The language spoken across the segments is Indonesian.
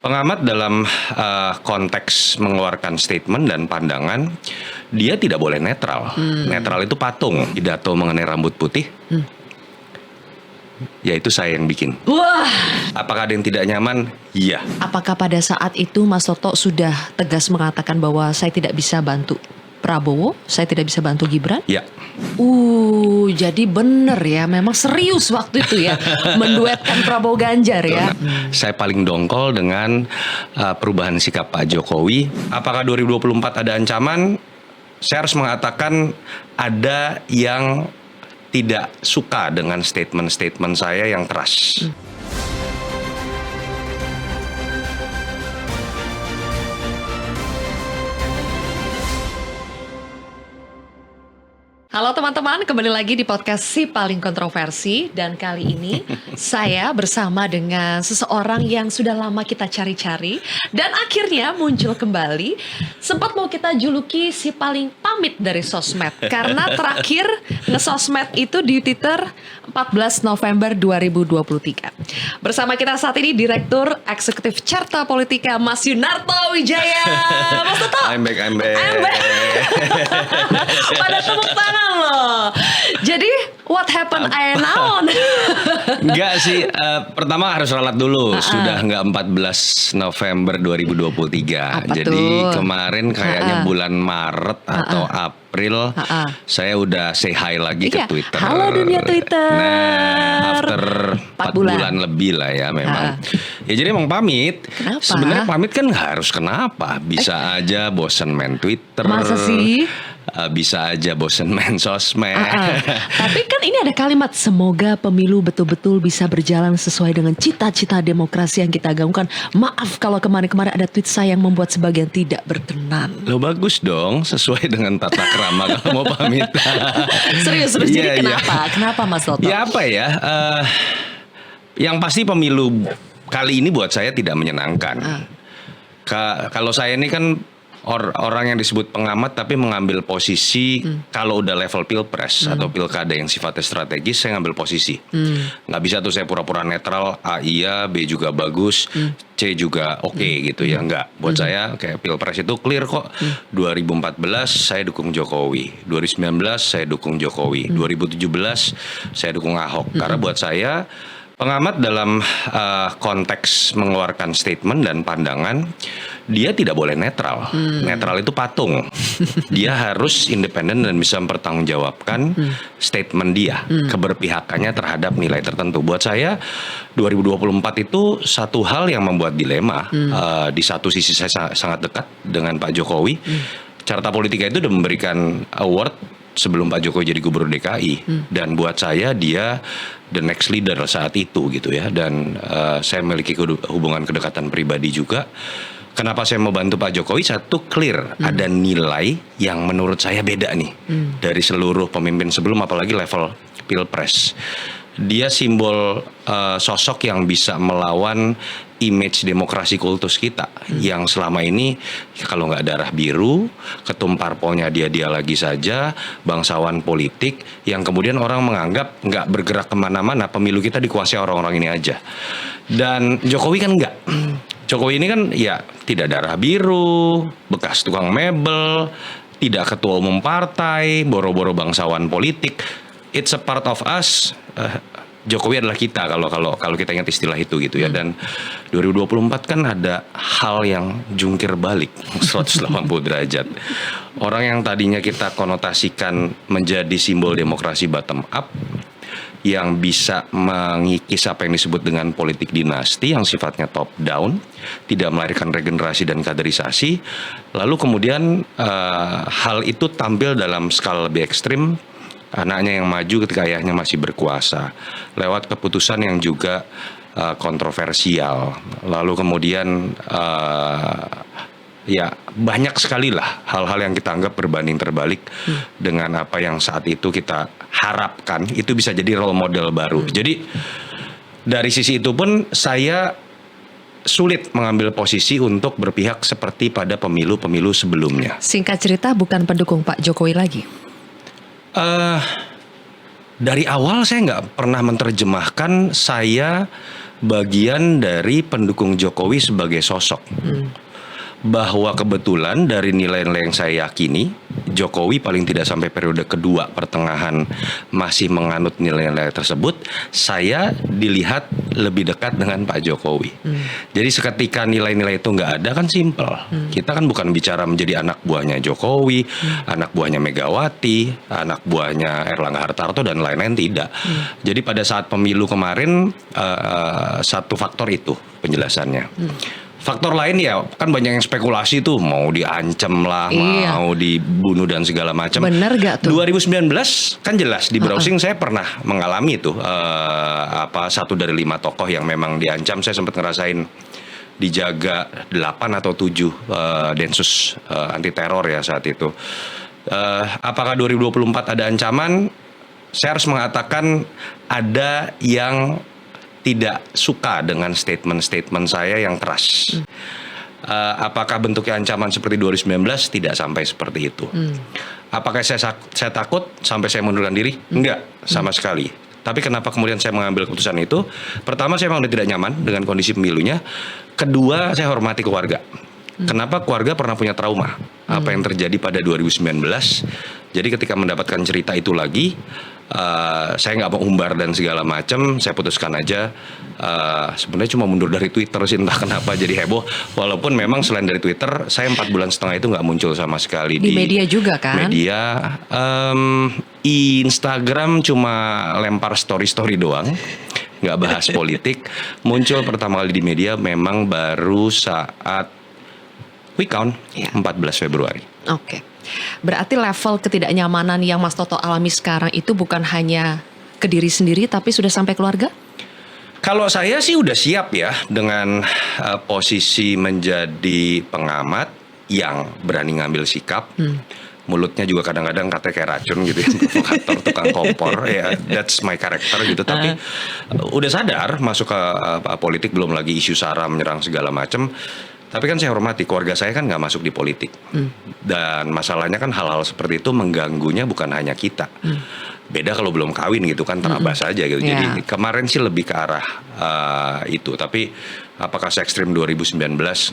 Pengamat dalam konteks mengeluarkan statement dan pandangan, dia tidak boleh netral. Netral itu patung. Pidato mengenai rambut putih, yaitu saya yang bikin. Wah, Apakah ada yang tidak nyaman? Iya. apakah pada saat itu Mas Toto sudah tegas mengatakan bahwa saya tidak bisa bantu Prabowo, saya tidak bisa bantu Gibran? Ya. Jadi bener ya, memang serius waktu itu ya, menduetkan Prabowo Ganjar ya. Saya paling dongkol dengan perubahan sikap Pak Jokowi. Apakah 2024 ada ancaman? Saya harus mengatakan ada yang tidak suka dengan statement-statement saya yang keras. Halo teman-teman, kembali lagi di podcast Si Paling Kontroversi. Dan kali ini saya bersama dengan seseorang yang sudah lama kita cari-cari dan akhirnya muncul kembali. Sempat mau kita juluki si paling pamit dari sosmed, karena terakhir nge-sosmed itu di Twitter 14 November 2023. Bersama kita saat ini Direktur Eksekutif Carta Politika Mas Yunarto Wijaya. Mas Toto, I'm back. pada tepuk tangan loh. Jadi what happened now? Enggak sih, pertama harus ralat dulu. Sudah enggak 14 November 2023. Apa Jadi tuh? kemarin kayaknya bulan Maret atau April saya udah say hi lagi ke Iya. Twitter. Halo dunia Twitter. Nah, after 4 bulan lebih lah ya memang. Ya jadi emang pamit. Kenapa? Sebenarnya pamit kan nggak harus kenapa. Bisa aja bosen main Twitter. Masa sih? Bisa aja bosen main sosmed. Tapi kan ini ada kalimat, semoga pemilu betul-betul bisa berjalan sesuai dengan cita-cita demokrasi yang kita gaungkan. Maaf kalau kemarin-kemarin ada tweet saya yang membuat sebagian tidak berkenan. Lo bagus dong, sesuai dengan tata krama kalau mau pamit. Serius, Iya, jadi kenapa? Kenapa Mas Toto? Ya apa ya? Yang pasti pemilu kali ini buat saya tidak menyenangkan. Kalau saya ini kan orang yang disebut pengamat tapi mengambil posisi kalau udah level pilpres atau pilkada yang sifatnya strategis, saya ngambil posisi. Nggak bisa tuh saya pura-pura netral, A iya, B juga bagus, C juga oke gitu ya. Nggak, buat saya kayak pilpres itu clear kok. 2014 saya dukung Jokowi, 2019 saya dukung Jokowi, 2017 saya dukung Ahok. Karena buat saya pengamat dalam konteks mengeluarkan statement dan pandangan, dia tidak boleh netral. Netral itu patung. Dia harus independen dan bisa mempertanggungjawabkan statement dia, keberpihakannya terhadap nilai tertentu. Buat saya 2024 itu satu hal yang membuat dilema. Di satu sisi saya sangat dekat dengan Pak Jokowi. Carta Politika itu udah memberikan award sebelum Pak Jokowi jadi gubernur DKI, dan buat saya dia the next leader saat itu gitu ya. Dan saya memiliki hubungan kedekatan pribadi juga. Kenapa saya mau bantu Pak Jokowi? Satu, clear ada nilai yang menurut saya beda nih dari seluruh pemimpin sebelum, apalagi level pilpres. Dia simbol sosok yang bisa melawan image demokrasi kultus kita yang selama ini kalau nggak darah biru, ketum parpolnya dia lagi saja, bangsawan politik yang kemudian orang menganggap nggak bergerak kemana-mana, pemilu kita dikuasai orang-orang ini aja. Dan Jokowi kan nggak. Jokowi ini kan ya tidak darah biru, bekas tukang mebel, tidak ketua umum partai, boro-boro bangsawan politik. It's a part of us. Jokowi adalah kita kalau kita ingat istilah itu gitu ya. Dan 2024 kan ada hal yang jungkir balik 180 derajat. Orang yang tadinya kita konotasikan menjadi simbol demokrasi bottom up, yang bisa mengikis apa yang disebut dengan politik dinasti yang sifatnya top down, tidak melahirkan regenerasi dan kaderisasi. Lalu kemudian hal itu tampil dalam skala lebih ekstrim, anaknya yang maju ketika ayahnya masih berkuasa, lewat keputusan yang juga kontroversial. Lalu kemudian ya banyak sekali lah hal-hal yang kita anggap berbanding terbalik dengan apa yang saat itu kita harapkan itu bisa jadi role model baru. Jadi dari sisi itu pun saya sulit mengambil posisi untuk berpihak seperti pada pemilu-pemilu sebelumnya. Singkat cerita, bukan pendukung Pak Jokowi lagi. Dari awal saya nggak pernah menerjemahkan saya bagian dari pendukung Jokowi sebagai sosok. Bahwa kebetulan dari nilai-nilai yang saya yakini, Jokowi paling tidak sampai periode kedua pertengahan masih menganut nilai-nilai tersebut, saya dilihat lebih dekat dengan Pak Jokowi. Jadi seketika nilai-nilai itu nggak ada kan simpel. Kita kan bukan bicara menjadi anak buahnya Jokowi, anak buahnya Megawati, anak buahnya Erlangga Hartarto dan lain-lain, tidak. Jadi pada saat pemilu kemarin satu faktor itu penjelasannya. Faktor lain ya kan banyak yang spekulasi tuh, mau diancam lah, Iya. mau dibunuh dan segala macam. Bener gak tuh? 2019 kan jelas di browsing saya pernah mengalami tuh satu dari 5 tokoh yang memang diancam. Saya sempat ngerasain dijaga 8 atau 7 Densus anti teror ya saat itu. Apakah 2024 ada ancaman? Saya harus mengatakan ada yang tidak suka dengan statement-statement saya yang keras. Apakah bentuknya ancaman seperti 2019? Tidak sampai seperti itu. Apakah saya takut sampai saya mundurkan diri? Enggak, sama sekali. Tapi kenapa kemudian saya mengambil keputusan itu? Pertama, saya memang tidak nyaman dengan kondisi pemilunya. Kedua, saya hormati keluarga. Kenapa? Keluarga pernah punya trauma apa yang terjadi pada 2019. Jadi ketika mendapatkan cerita itu lagi, saya nggak mau umbar dan segala macam. Saya putuskan aja sebenarnya cuma mundur dari Twitter sih, entah kenapa jadi heboh. Walaupun memang selain dari Twitter, saya 4 bulan setengah itu nggak muncul sama sekali Di media juga kan? Media, Instagram cuma lempar story doang, nggak bahas politik. Muncul pertama kali di media memang baru saat quick count 14 Februari. Oke. Berarti level ketidaknyamanan yang Mas Toto alami sekarang itu bukan hanya ke diri sendiri tapi sudah sampai keluarga? Kalau saya sih udah siap ya dengan posisi menjadi pengamat yang berani ngambil sikap. Mulutnya juga kadang-kadang katanya kayak racun gitu ya, provokator, tukang kompor ya, that's my character gitu. Tapi udah sadar masuk ke politik, belum lagi isu SARA menyerang segala macam. Tapi kan saya hormati, keluarga saya kan nggak masuk di politik. Dan masalahnya kan hal-hal seperti itu mengganggunya bukan hanya kita. Beda kalau belum kawin gitu kan, terabas aja gitu. Jadi kemarin sih lebih ke arah itu. Tapi apakah se ekstrim 2019?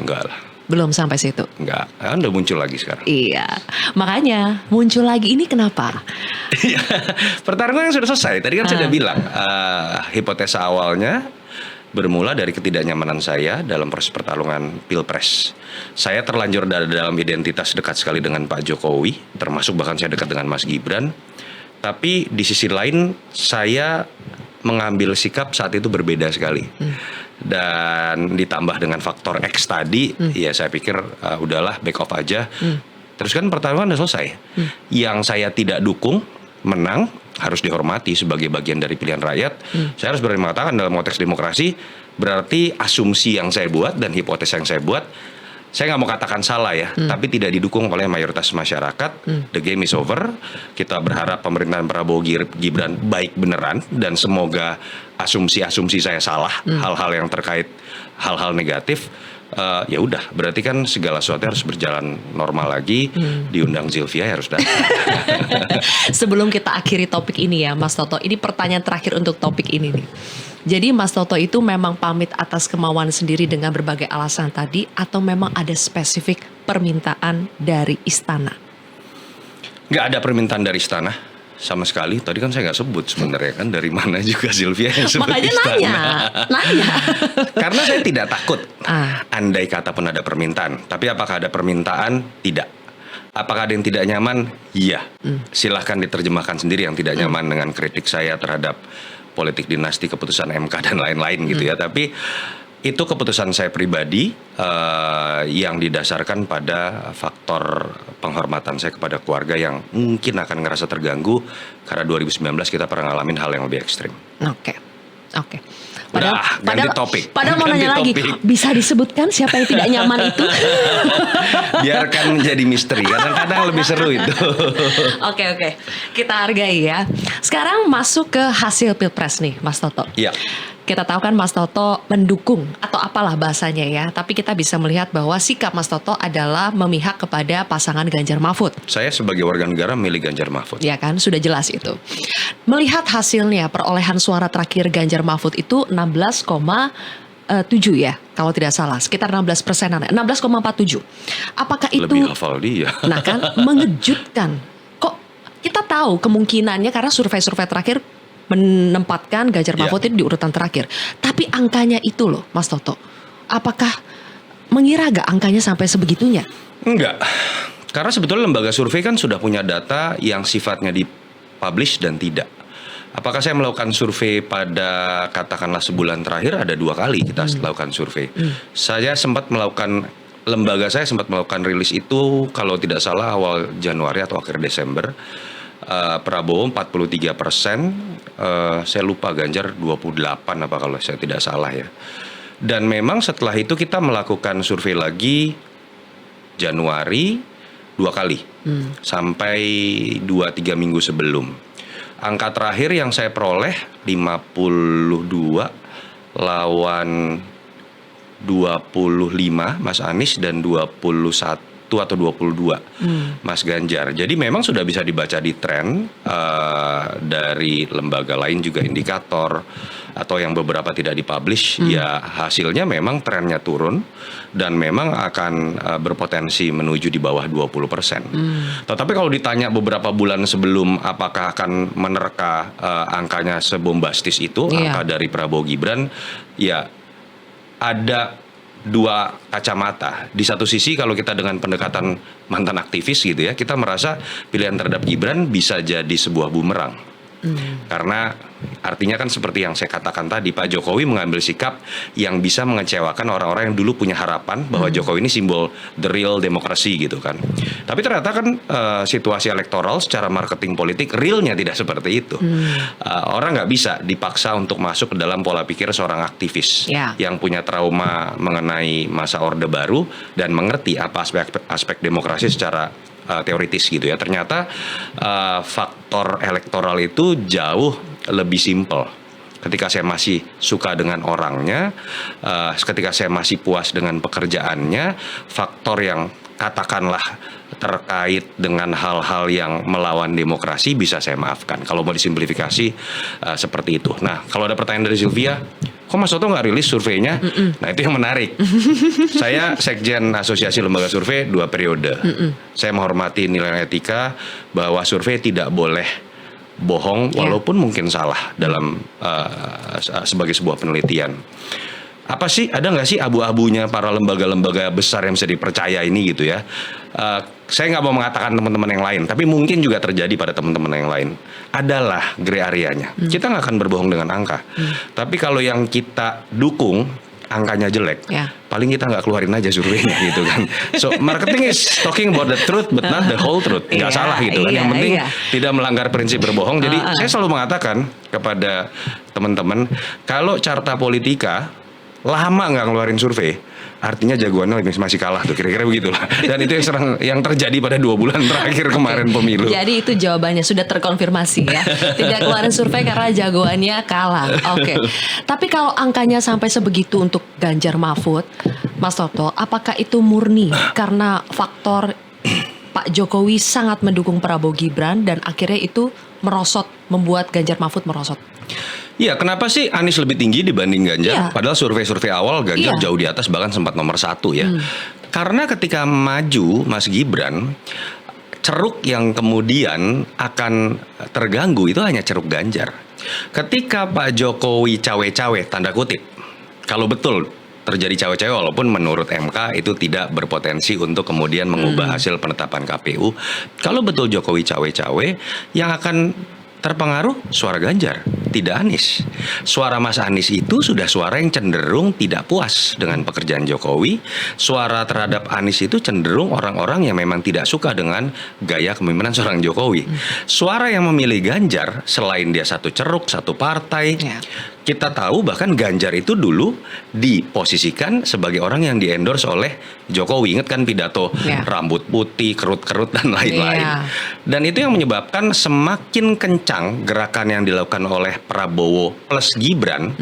Enggak lah. Belum sampai situ. Enggak, udah muncul lagi sekarang. Iya, makanya muncul lagi ini kenapa? Pertarungan yang sudah selesai. Tadi kan saya udah bilang, hipotesa awalnya bermula dari ketidaknyamanan saya dalam proses pertarungan Pilpres. Saya terlanjur dalam identitas dekat sekali dengan Pak Jokowi, termasuk bahkan saya dekat dengan Mas Gibran. Tapi di sisi lain saya mengambil sikap saat itu berbeda sekali. Dan ditambah dengan faktor X tadi, ya saya pikir udahlah back off aja. Terus kan pertarungan udah selesai. Yang saya tidak dukung menang, harus dihormati sebagai bagian dari pilihan rakyat. Saya harus berani mengatakan dalam konteks demokrasi, berarti asumsi yang saya buat dan hipotesis yang saya buat, saya nggak mau katakan salah ya, tapi tidak didukung oleh mayoritas masyarakat. The game is over. Kita berharap pemerintahan Prabowo Gibran baik beneran, dan semoga asumsi-asumsi saya salah, hal-hal yang terkait hal-hal negatif. Ya udah, berarti kan segala sesuatu harus berjalan normal lagi. Diundang Zilvia harus datang. Sebelum kita akhiri topik ini ya Mas Toto, ini pertanyaan terakhir untuk topik ini nih. Jadi Mas Toto itu memang pamit atas kemauan sendiri dengan berbagai alasan tadi, atau memang ada spesifik permintaan dari istana? Nggak ada permintaan dari istana sama sekali. Tadi kan saya nggak sebut sebenarnya kan dari mana juga Zilvia yang sebut Makanya istana. nanya. Karena saya tidak takut. Andai kata pun ada permintaan. Tapi apakah ada permintaan? Tidak. Apakah ada yang tidak nyaman? Iya. Silahkan diterjemahkan sendiri yang tidak nyaman dengan kritik saya terhadap politik dinasti, keputusan MK dan lain-lain gitu ya. Tapi itu keputusan saya pribadi yang didasarkan pada faktor penghormatan saya kepada keluarga yang mungkin akan ngerasa terganggu karena 2019 kita pernah ngalamin hal yang lebih ekstrim. Oke. Ganti topik. Padahal mau nanya lagi, bisa disebutkan siapa yang tidak nyaman itu? Biarkan menjadi misteri. Kadang-kadang lebih seru itu. Oke. Kita hargai ya. Sekarang masuk ke hasil Pilpres nih, Mas Toto. Iya. kita tahu kan Mas Toto mendukung atau apalah bahasanya ya. Tapi kita bisa melihat bahwa sikap Mas Toto adalah memihak kepada pasangan Ganjar Mahfud. Saya sebagai warga negara milih Ganjar Mahfud. Ya kan, sudah jelas itu. Melihat hasilnya, perolehan suara terakhir Ganjar Mahfud itu 16,7 ya, kalau tidak salah, sekitar 16%-an, 16,47. Apakah itu Lebih hafal dia. Nah kan, mengejutkan. Kok kita tahu kemungkinannya karena survei-survei terakhir menempatkan Ganjar Mahfud itu di urutan terakhir. Tapi angkanya itu loh, Mas Toto. Apakah mengira gak angkanya sampai sebegitunya? Enggak. Karena sebetulnya lembaga survei kan sudah punya data yang sifatnya dipublish dan tidak. Apakah saya melakukan survei pada katakanlah sebulan terakhir? Ada 2 kali kita melakukan survei. Lembaga saya sempat melakukan rilis itu kalau tidak salah awal Januari atau akhir Desember. Prabowo 43%, saya lupa Ganjar 28 apa kalau saya tidak salah ya. Dan memang setelah itu kita melakukan survei lagi Januari 2 kali sampai 2-3 minggu sebelum. Angka terakhir yang saya peroleh 52 lawan 25 Mas Anies dan 21 atau 22 Mas Ganjar. Jadi memang sudah bisa dibaca di tren dari lembaga lain juga indikator atau yang beberapa tidak dipublish ya hasilnya memang trennya turun dan memang akan berpotensi menuju di bawah 20%. Tetapi kalau ditanya beberapa bulan sebelum apakah akan menerka angkanya sebombastis itu angka dari Prabowo Gibran, ya ada 2 kacamata. Di satu sisi kalau kita dengan pendekatan mantan aktivis gitu ya, kita merasa pilihan terhadap Gibran bisa jadi sebuah bumerang. Karena artinya kan seperti yang saya katakan tadi, Pak Jokowi mengambil sikap yang bisa mengecewakan orang-orang yang dulu punya harapan bahwa Jokowi ini simbol the real demokrasi gitu kan. Tapi ternyata kan situasi elektoral secara marketing politik realnya tidak seperti itu. Orang nggak bisa dipaksa untuk masuk ke dalam pola pikir seorang aktivis yang punya trauma mengenai masa Orde Baru dan mengerti apa aspek demokrasi secara teoritis gitu ya. Ternyata faktor elektoral itu jauh lebih simpel. Ketika saya masih suka dengan orangnya, ketika saya masih puas dengan pekerjaannya, faktor yang katakanlah terkait dengan hal-hal yang melawan demokrasi bisa saya maafkan. Kalau mau disimplifikasi seperti itu. Nah, kalau ada pertanyaan dari Sylvia, kok Mas Toto nggak rilis surveinya? Nah, itu yang menarik. Saya Sekjen Asosiasi Lembaga Survei 2 periode. Saya menghormati nilai etika bahwa survei tidak boleh bohong walaupun mungkin salah dalam sebagai sebuah penelitian. Apa sih, ada nggak sih abu-abunya para lembaga-lembaga besar yang bisa dipercaya ini gitu ya? Saya nggak mau mengatakan teman-teman yang lain, tapi mungkin juga terjadi pada teman-teman yang lain. Adalah gray area-nya. Kita nggak akan berbohong dengan angka. Tapi kalau yang kita dukung angkanya jelek, paling kita nggak keluarin aja surveinya gitu kan. So marketing is talking about the truth but not the whole truth. Nggak salah gitu kan. Yang penting tidak melanggar prinsip berbohong. Jadi saya selalu mengatakan kepada teman-teman, kalau Carta Politika lama nggak ngeluarin survei, artinya jagoannya masih kalah tuh, kira-kira begitulah. Dan itu yang terjadi pada 2 bulan terakhir kemarin pemilu. Jadi itu jawabannya sudah terkonfirmasi ya. Tidak keluarin survei karena jagoannya kalah. Oke. Tapi kalau angkanya sampai sebegitu untuk Ganjar Mahfud, Mas Toto, apakah itu murni karena faktor Pak Jokowi sangat mendukung Prabowo Gibran dan akhirnya itu merosot, membuat Ganjar Mahfud merosot? Iya, kenapa sih Anies lebih tinggi dibanding Ganjar? Padahal survei-survei awal Ganjar jauh di atas, bahkan sempat nomor 1 ya. Karena ketika maju Mas Gibran, ceruk yang kemudian akan terganggu itu hanya ceruk Ganjar. Ketika Pak Jokowi cawe-cawe, tanda kutip, kalau betul terjadi cawe-cawe walaupun menurut MK itu tidak berpotensi untuk kemudian mengubah hasil penetapan KPU. Kalau betul Jokowi cawe-cawe, yang akan terpengaruh suara Ganjar, tidak Anies. Suara Mas Anies itu sudah suara yang cenderung tidak puas dengan pekerjaan Jokowi. Suara terhadap Anies itu cenderung orang-orang yang memang tidak suka dengan gaya kepemimpinan seorang Jokowi. Suara yang memilih Ganjar, selain dia satu ceruk, satu partai, kita tahu bahkan Ganjar itu dulu diposisikan sebagai orang yang di-endorse oleh Jokowi. Ingat kan pidato rambut putih, kerut-kerut dan lain-lain. Dan itu yang menyebabkan semakin kencang gerakan yang dilakukan oleh Prabowo plus Gibran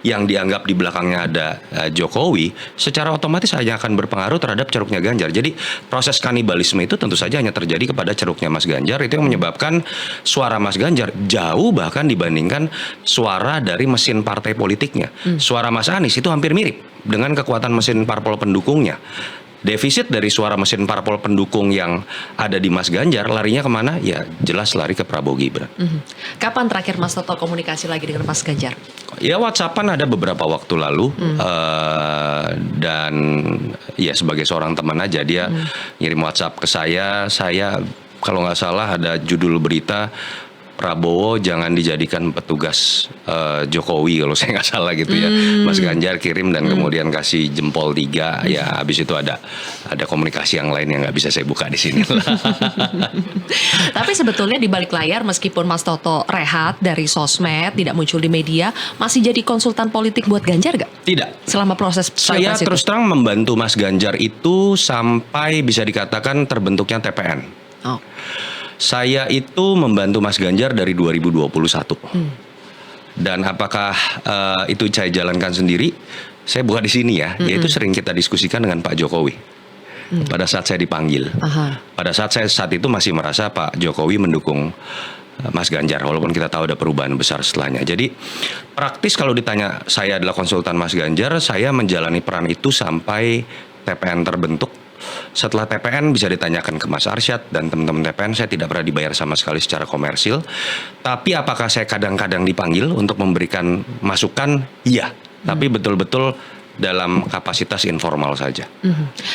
yang dianggap di belakangnya ada Jokowi, secara otomatis hanya akan berpengaruh terhadap ceruknya Ganjar. Jadi proses kanibalisme itu tentu saja hanya terjadi kepada ceruknya Mas Ganjar. Itu yang menyebabkan suara Mas Ganjar jauh bahkan dibandingkan suara dari mesin partai politiknya. Suara Mas Anies itu hampir mirip dengan kekuatan mesin parpol pendukungnya. Defisit dari suara mesin parpol pendukung yang ada di Mas Ganjar larinya kemana? Ya jelas lari ke Prabowo Gibran. Kapan terakhir Mas Toto komunikasi lagi dengan Mas Ganjar? Ya WhatsAppan ada beberapa waktu lalu dan ya sebagai seorang teman aja dia ngirim WhatsApp ke saya kalau nggak salah ada judul berita Prabowo jangan dijadikan petugas Jokowi kalau saya nggak salah gitu ya. Mas Ganjar kirim dan kemudian kasih jempol 3. Ya habis itu ada komunikasi yang lain yang nggak bisa saya buka di sini. Tapi sebetulnya di balik layar meskipun Mas Toto rehat dari sosmed, tidak muncul di media, masih jadi konsultan politik buat Ganjar gak? Tidak. Selama proses saya terus terang membantu Mas Ganjar itu sampai bisa dikatakan terbentuknya TPN. Saya itu membantu Mas Ganjar dari 2021. Dan apakah itu saya jalankan sendiri? Saya buka di sini ya. Yaitu sering kita diskusikan dengan Pak Jokowi. Pada saat saya dipanggil. Pada saat itu masih merasa Pak Jokowi mendukung Mas Ganjar. Walaupun kita tahu ada perubahan besar setelahnya. Jadi praktis kalau ditanya saya adalah konsultan Mas Ganjar, saya menjalani peran itu sampai TPN terbentuk. Setelah TPN bisa ditanyakan ke Mas Arsyad dan teman-teman TPN, saya tidak pernah dibayar sama sekali secara komersil. Tapi apakah saya kadang-kadang dipanggil untuk memberikan masukan? Iya. Tapi betul-betul dalam kapasitas informal saja.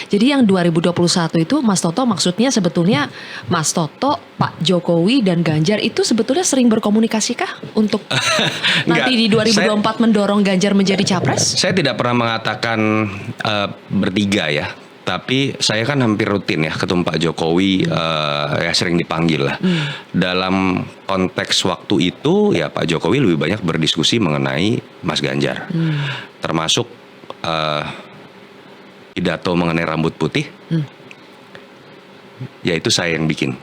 Jadi yang 2021 itu Mas Toto maksudnya sebetulnya Mas Toto, Pak Jokowi dan Ganjar itu sebetulnya sering berkomunikasikah untuk nanti di 2024 mendorong Ganjar menjadi capres? Saya tidak pernah mengatakan bertiga ya. Tapi saya kan hampir rutin ya ketemu Pak Jokowi, ya sering dipanggil lah. Dalam konteks waktu itu ya Pak Jokowi lebih banyak berdiskusi mengenai Mas Ganjar. Termasuk pidato mengenai rambut putih. Yaitu saya yang bikin.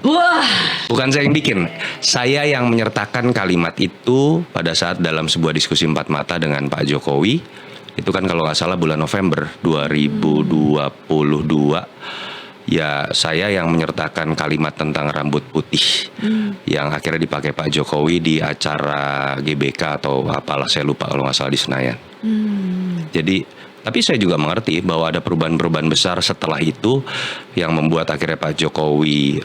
Bukan saya yang bikin. Saya yang menyertakan kalimat itu pada saat dalam sebuah diskusi 4 mata dengan Pak Jokowi. Itu kan kalau nggak salah bulan November 2022. Ya saya yang menyertakan kalimat tentang rambut putih yang akhirnya dipakai Pak Jokowi di acara GBK atau apalah saya lupa kalau nggak salah di Senayan. Jadi tapi saya juga mengerti bahwa ada perubahan-perubahan besar setelah itu yang membuat akhirnya Pak Jokowi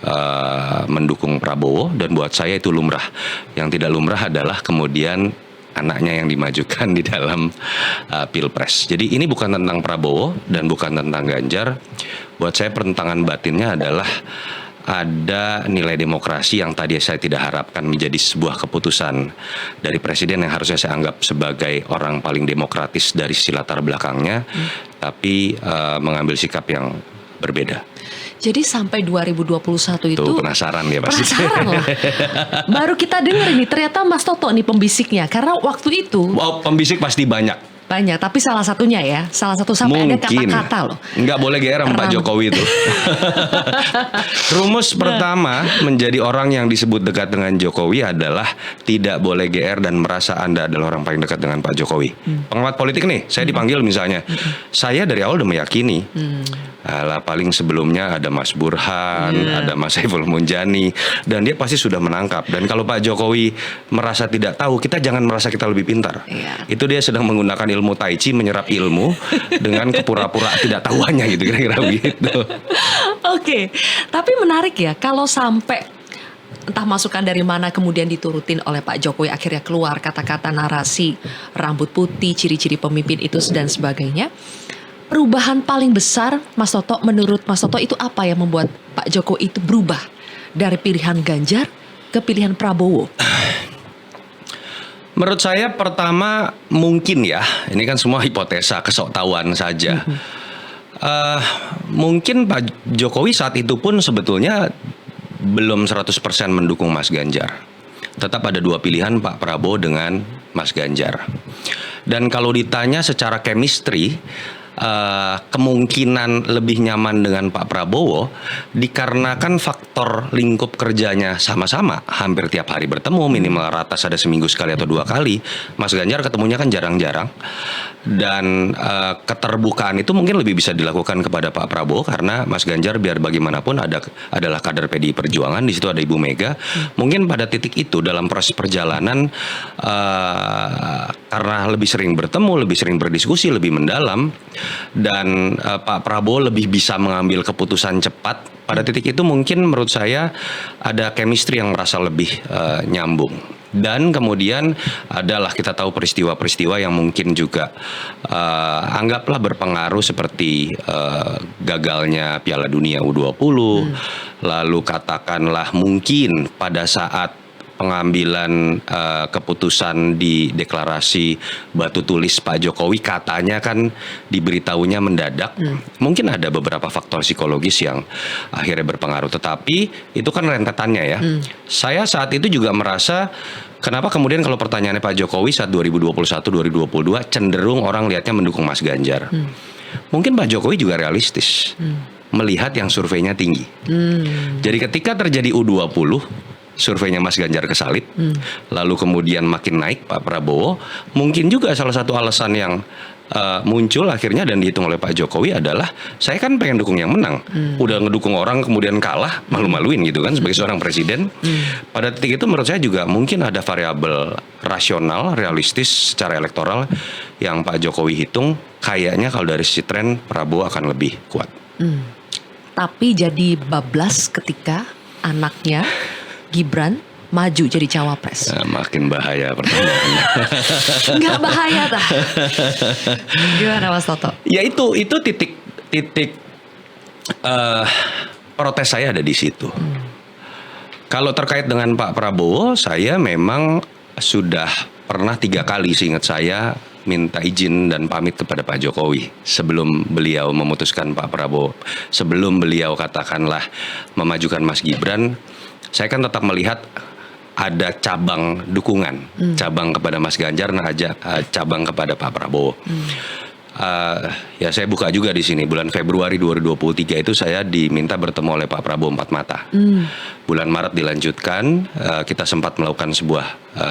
mendukung Prabowo, dan buat saya itu lumrah. Yang tidak lumrah adalah kemudian anaknya yang dimajukan di dalam Pilpres. Jadi ini bukan tentang Prabowo dan bukan tentang Ganjar. Buat saya pertentangan batinnya adalah ada nilai demokrasi yang tadi saya tidak harapkan menjadi sebuah keputusan dari presiden yang harusnya saya anggap sebagai orang paling demokratis dari sisi latar belakangnya, tapi mengambil sikap yang berbeda. Jadi sampai 2021 itu penasaran ya pasti. Penasaran lah. Baru kita dengar ini ternyata Mas Toto nih pembisiknya. Karena waktu itu pembisik pasti banyak. Banyak, tapi salah satunya ya, salah satu sampai mungkin ada kata-kata loh. Nggak boleh GR sama Pak Jokowi itu. Rumus pertama menjadi orang yang disebut dekat dengan Jokowi adalah tidak boleh GR dan merasa Anda adalah orang paling dekat dengan Pak Jokowi. Pengamat politik nih, saya dipanggil misalnya. Saya dari awal udah meyakini. Alah, paling sebelumnya ada Mas Burhan, ada Mas Saiful Munjani, dan dia pasti sudah menangkap. Dan kalau Pak Jokowi merasa tidak tahu, kita jangan merasa kita lebih pintar. Itu dia sedang menggunakan ilmu tai chi, menyerap ilmu dengan kepura-pura tidak tahuannya gitu, kira-kira begitu. Oke, tapi menarik ya kalau sampai entah masukan dari mana kemudian diturutin oleh Pak Jokowi, akhirnya keluar kata-kata narasi rambut putih, ciri-ciri pemimpin itu dan sebagainya. Perubahan paling besar Mas Toto, menurut Mas Toto itu apa yang membuat Pak Jokowi itu berubah dari pilihan Ganjar ke pilihan Prabowo? Menurut saya pertama mungkin ya, ini kan semua hipotesa, kesoktahuan saja. Mungkin Pak Jokowi saat itu pun sebetulnya belum 100% mendukung Mas Ganjar. Tetap ada dua pilihan, Pak Prabowo dengan Mas Ganjar. Dan kalau ditanya secara chemistry, kemungkinan lebih nyaman dengan Pak Prabowo dikarenakan faktor lingkup kerjanya sama-sama, hampir tiap hari bertemu, minimal ratas ada seminggu sekali atau 2 kali. Mas Ganjar ketemunya kan jarang-jarang, dan keterbukaan itu mungkin lebih bisa dilakukan kepada Pak Prabowo karena Mas Ganjar biar bagaimanapun adalah kader PDI Perjuangan, di situ ada Ibu Mega. Mungkin pada titik itu dalam proses perjalanan, karena lebih sering bertemu, lebih sering berdiskusi, lebih mendalam, dan Pak Prabowo lebih bisa mengambil keputusan cepat. Pada titik itu mungkin menurut saya ada chemistry yang merasa lebih nyambung. Dan kemudian adalah kita tahu peristiwa-peristiwa yang mungkin juga anggaplah berpengaruh seperti gagalnya Piala Dunia U20, lalu katakanlah mungkin pada saat pengambilan keputusan di deklarasi batu tulis Pak Jokowi katanya kan diberitahunya mendadak. Mungkin ada beberapa faktor psikologis yang akhirnya berpengaruh, tetapi itu kan rentetannya ya. Saya saat itu juga merasa kenapa kemudian kalau pertanyaannya Pak Jokowi saat 2021-2022 cenderung orang lihatnya mendukung Mas Ganjar. Mungkin Pak Jokowi juga realistis melihat yang surveinya tinggi. Jadi ketika terjadi U20 surveinya Mas Ganjar kesalip, lalu kemudian makin naik Pak Prabowo, mungkin juga salah satu alasan yang muncul akhirnya dan dihitung oleh Pak Jokowi adalah saya kan pengen dukung yang menang, udah ngedukung orang kemudian kalah, malu-maluin gitu kan sebagai seorang presiden. Pada titik itu menurut saya juga mungkin ada variabel rasional, realistis secara elektoral yang Pak Jokowi hitung, kayaknya kalau dari sisi tren Prabowo akan lebih kuat. Tapi jadi bablas ketika anaknya Gibran maju jadi cawapres. Makin bahaya pertanyaannya. Nggak bahaya dah. Gimana Mas Toto? Ya itu titik protes saya ada di situ. Kalau terkait dengan Pak Prabowo, saya memang sudah pernah 3 kali seingat saya minta izin dan pamit kepada Pak Jokowi sebelum beliau memutuskan Pak Prabowo, sebelum beliau katakanlah memajukan Mas Gibran. Saya kan tetap melihat ada cabang dukungan, cabang kepada Mas Ganjar, nah aja cabang kepada Pak Prabowo. Ya saya buka juga di sini, bulan Februari 2023 itu saya diminta bertemu oleh Pak Prabowo 4 mata. Bulan Maret dilanjutkan, kita sempat melakukan sebuah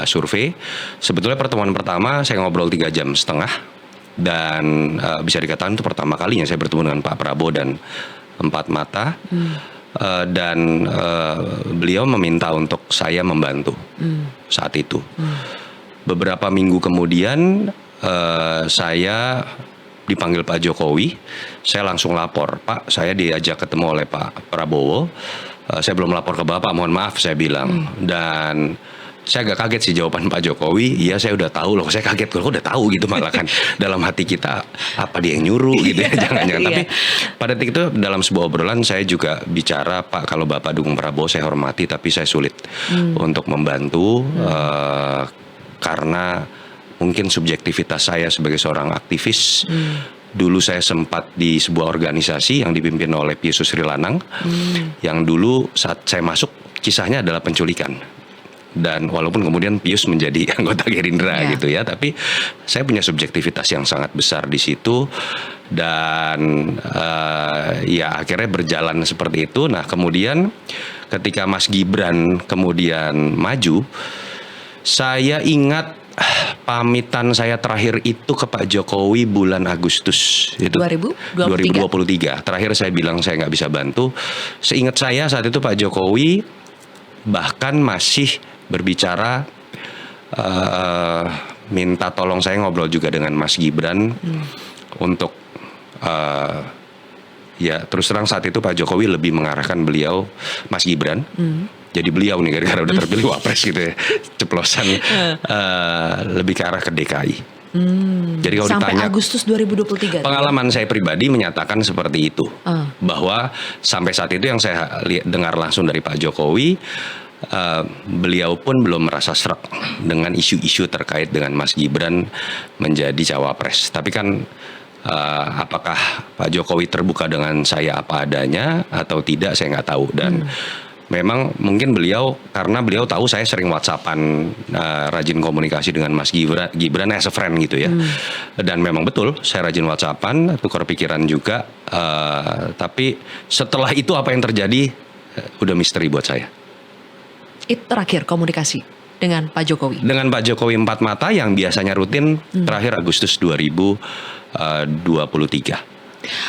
survei. Sebetulnya pertemuan pertama saya ngobrol 3,5 jam, dan bisa dikatakan itu pertama kalinya saya bertemu dengan Pak Prabowo dan 4 mata. Dan beliau meminta untuk saya membantu saat itu. Beberapa minggu kemudian saya dipanggil Pak Jokowi, saya langsung lapor, Pak, saya diajak ketemu oleh Pak Prabowo, saya belum lapor ke Bapak, mohon maaf saya bilang. Dan saya agak kaget sih jawaban Pak Jokowi. Iya saya udah tahu loh, saya kaget kalau udah tahu gitu, malah kan dalam hati kita apa dia yang nyuruh gitu ya, jangan-jangan. Tapi pada titik itu dalam sebuah obrolan saya juga bicara, Pak kalau Bapak dukung Prabowo saya hormati, tapi saya sulit untuk membantu karena mungkin subjektivitas saya sebagai seorang aktivis. Dulu saya sempat di sebuah organisasi yang dipimpin oleh Pius Susri Lanang, yang dulu saat saya masuk kisahnya adalah penculikan. Dan walaupun kemudian Pius menjadi anggota Gerindra gitu ya, tapi saya punya subjektivitas yang sangat besar di situ. Dan ya akhirnya berjalan seperti itu. Nah kemudian ketika Mas Gibran kemudian maju, saya ingat pamitan saya terakhir itu ke Pak Jokowi bulan Agustus itu 2023. Terakhir saya bilang saya nggak bisa bantu. Seingat saya saat itu Pak Jokowi bahkan masih berbicara minta tolong saya ngobrol juga dengan Mas Gibran untuk ya terus terang saat itu Pak Jokowi lebih mengarahkan beliau Mas Gibran. Jadi beliau nih gara-gara udah terpilih wapres gitu ya, ceplosan lebih ke arah ke DKI. Jadi kalau sampai ditanya Agustus 2023 pengalaman saya pribadi menyatakan seperti itu, bahwa sampai saat itu yang saya dengar langsung dari Pak Jokowi, beliau pun belum merasa srek dengan isu-isu terkait dengan Mas Gibran menjadi cawapres. Tapi kan apakah Pak Jokowi terbuka dengan saya apa adanya atau tidak, saya nggak tahu. Dan memang mungkin karena beliau tahu saya sering WhatsAppan, rajin komunikasi dengan Mas Gibran as a friend gitu ya. Dan memang betul saya rajin WhatsAppan, tukar pikiran juga. Tapi setelah itu apa yang terjadi udah misteri buat saya. Itu terakhir komunikasi dengan Pak Jokowi. Dengan Pak Jokowi empat mata yang biasanya rutin terakhir Agustus 2023.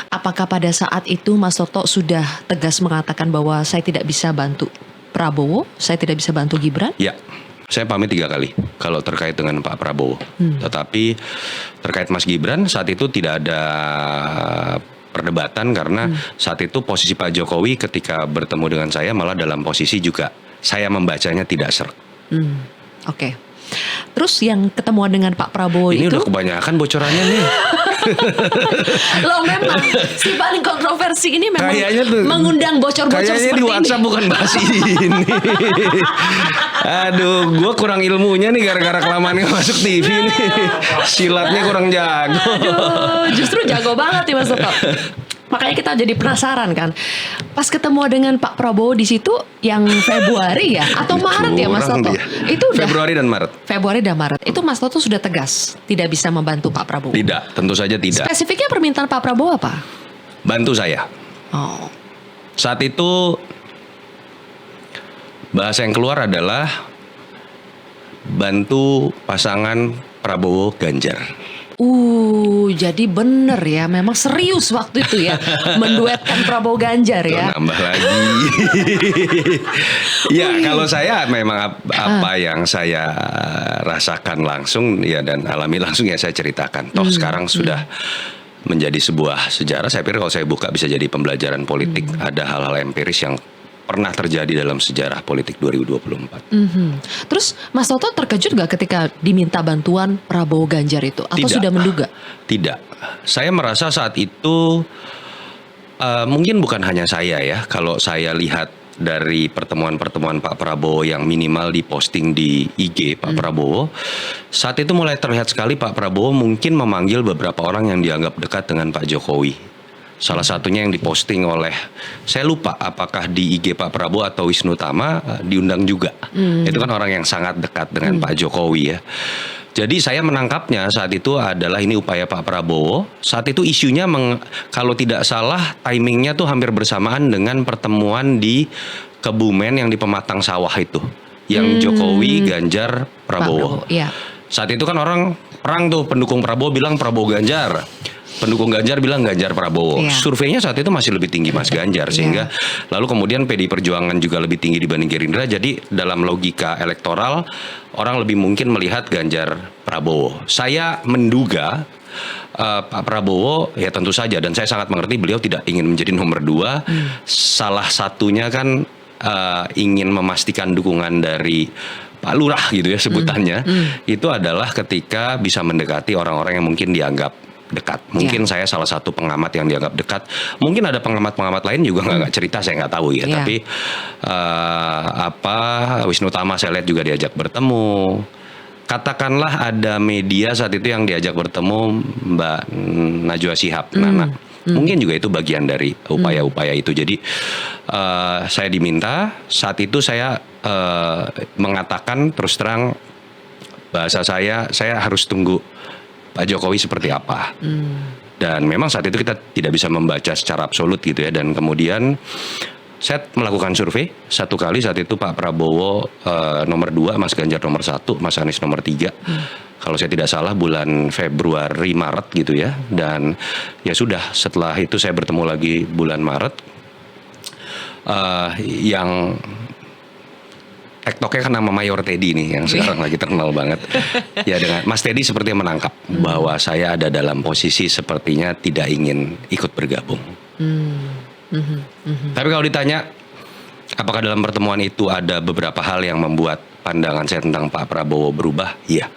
Apakah pada saat itu Mas Toto sudah tegas mengatakan bahwa saya tidak bisa bantu Prabowo, saya tidak bisa bantu Gibran? Ya, saya pamit 3 kali kalau terkait dengan Pak Prabowo. Tetapi terkait Mas Gibran saat itu tidak ada perdebatan karena saat itu posisi Pak Jokowi ketika bertemu dengan saya malah dalam posisi juga saya membacanya tidak seret. Oke. Terus yang ketemuan dengan Pak Prabowo Ini itu udah kebanyakan bocorannya nih. Loh memang si paling kontroversi ini memang Kayaknya tuh, mengundang bocor-bocor kayaknya seperti di WhatsApp ini. bukan bahas ini. Aduh, gue kurang ilmunya nih gara-gara kelamaan masuk TV nih. Silatnya kurang jago. Aduh, justru jago banget nih Mas Toto. Makanya kita jadi penasaran kan. Pas ketemu dengan Pak Prabowo di situ yang Februari ya atau Maret ya Mas Curang Toto? dia. Itu udah Februari dan Maret. Februari dan Maret. Itu Mas Toto sudah tegas tidak bisa membantu Pak Prabowo. Tidak, tentu saja tidak. Spesifiknya permintaan Pak Prabowo apa? Bantu saya. Oh. Saat itu bahasa yang keluar adalah bantu pasangan Prabowo Ganjar. Jadi bener ya, memang serius waktu itu ya menduetkan Prabowo Ganjar ya. Nambah lagi. Ya, kalau saya memang apa yang saya rasakan langsung ya dan alami langsung ya saya ceritakan. Toh sekarang sudah menjadi sebuah sejarah. Saya pikir kalau saya buka bisa jadi pembelajaran politik. Ada hal-hal empiris yang pernah terjadi dalam sejarah politik 2024. Terus Mas Toto terkejut gak ketika diminta bantuan Prabowo Ganjar itu? Atau Tidak. sudah menduga? Tidak. Saya merasa saat itu mungkin bukan hanya saya ya. Kalau saya lihat dari pertemuan-pertemuan Pak Prabowo yang minimal diposting di IG Pak Prabowo, saat itu mulai terlihat sekali Pak Prabowo mungkin memanggil beberapa orang yang dianggap dekat dengan Pak Jokowi. Salah satunya yang diposting oleh, saya lupa apakah di IG Pak Prabowo atau Wisnu Tama diundang juga. Itu kan orang yang sangat dekat dengan Pak Jokowi ya. Jadi saya menangkapnya saat itu adalah ini upaya Pak Prabowo. Saat itu isunya kalau tidak salah timingnya tuh hampir bersamaan dengan pertemuan di Kebumen yang di Pematang Sawah itu. Yang Jokowi, Ganjar, Prabowo. Iya. Saat itu kan orang perang tuh, pendukung Prabowo bilang Prabowo Ganjar. Pendukung Ganjar bilang Ganjar Prabowo. Iya. Surveinya saat itu masih lebih tinggi Mas Ganjar sehingga lalu kemudian PDI Perjuangan juga lebih tinggi dibanding Gerindra. Jadi dalam logika elektoral orang lebih mungkin melihat Ganjar Prabowo. Saya menduga Pak Prabowo ya tentu saja dan saya sangat mengerti beliau tidak ingin menjadi nomor 2. Salah satunya kan ingin memastikan dukungan dari Pak Lurah gitu ya sebutannya. Itu adalah ketika bisa mendekati orang-orang yang mungkin dianggap dekat. Mungkin saya salah satu pengamat yang dianggap dekat. Mungkin ada pengamat-pengamat lain juga nggak cerita, saya nggak tahu ya. Tapi Wisnu Tama saya lihat juga diajak bertemu. Katakanlah ada media saat itu yang diajak bertemu Mbak Najwa Shihab, Nana. Mungkin juga itu bagian dari upaya-upaya itu. Jadi saya diminta saat itu saya mengatakan terus terang bahasa saya harus tunggu Pak Jokowi seperti apa. Dan memang saat itu kita tidak bisa membaca secara absolut gitu ya. Dan kemudian saya melakukan survei 1 kali saat itu Pak Prabowo nomor 2, Mas Ganjar nomor 1, Mas Anies nomor 3. Kalau saya tidak salah bulan Februari Maret gitu ya. Dan ya sudah setelah itu saya bertemu lagi bulan Maret. Yang TikToknya kan nama Mayor Teddy nih yang sekarang lagi terkenal banget. Ya dengan Mas Teddy seperti menangkap bahwa saya ada dalam posisi sepertinya tidak ingin ikut bergabung. Tapi kalau ditanya apakah dalam pertemuan itu ada beberapa hal yang membuat pandangan saya tentang Pak Prabowo berubah? Iya.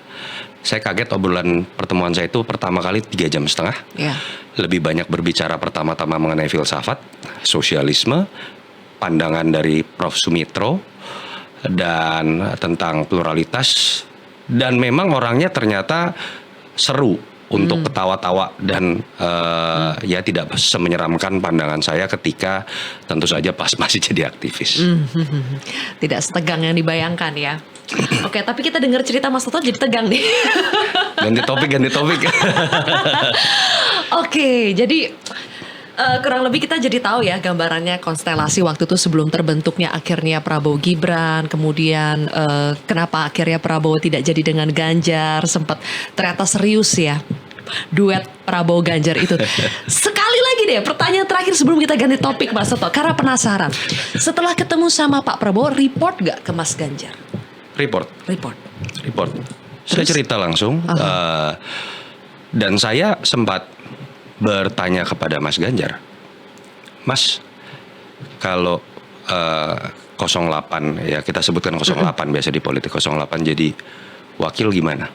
Saya kaget obrolan pertemuan saya itu pertama kali 3,5 jam. Lebih banyak berbicara pertama-tama mengenai filsafat, sosialisme, pandangan dari Prof. Sumitro, dan tentang pluralitas. Dan memang orangnya ternyata seru untuk ketawa-tawa dan ya tidak semenyeramkan pandangan saya ketika tentu saja pas masih jadi aktivis. Tidak setegang yang dibayangkan ya. Oke, tapi kita dengar cerita Mas Toto jadi tegang nih. Ganti topik. Oke, jadi kurang lebih kita jadi tahu ya gambarannya konstelasi waktu itu sebelum terbentuknya akhirnya Prabowo Gibran, kemudian kenapa akhirnya Prabowo tidak jadi dengan Ganjar, sempat ternyata serius ya duet Prabowo Ganjar itu. Sekali lagi deh pertanyaan terakhir sebelum kita ganti topik Mas Toto, karena penasaran. Setelah ketemu sama Pak Prabowo, report gak ke Mas Ganjar? Report. Saya Terus? cerita langsung dan saya sempat bertanya kepada Mas Ganjar, Mas, kalau 08 ya kita sebutkan 08 biasa di politik 08 jadi wakil gimana?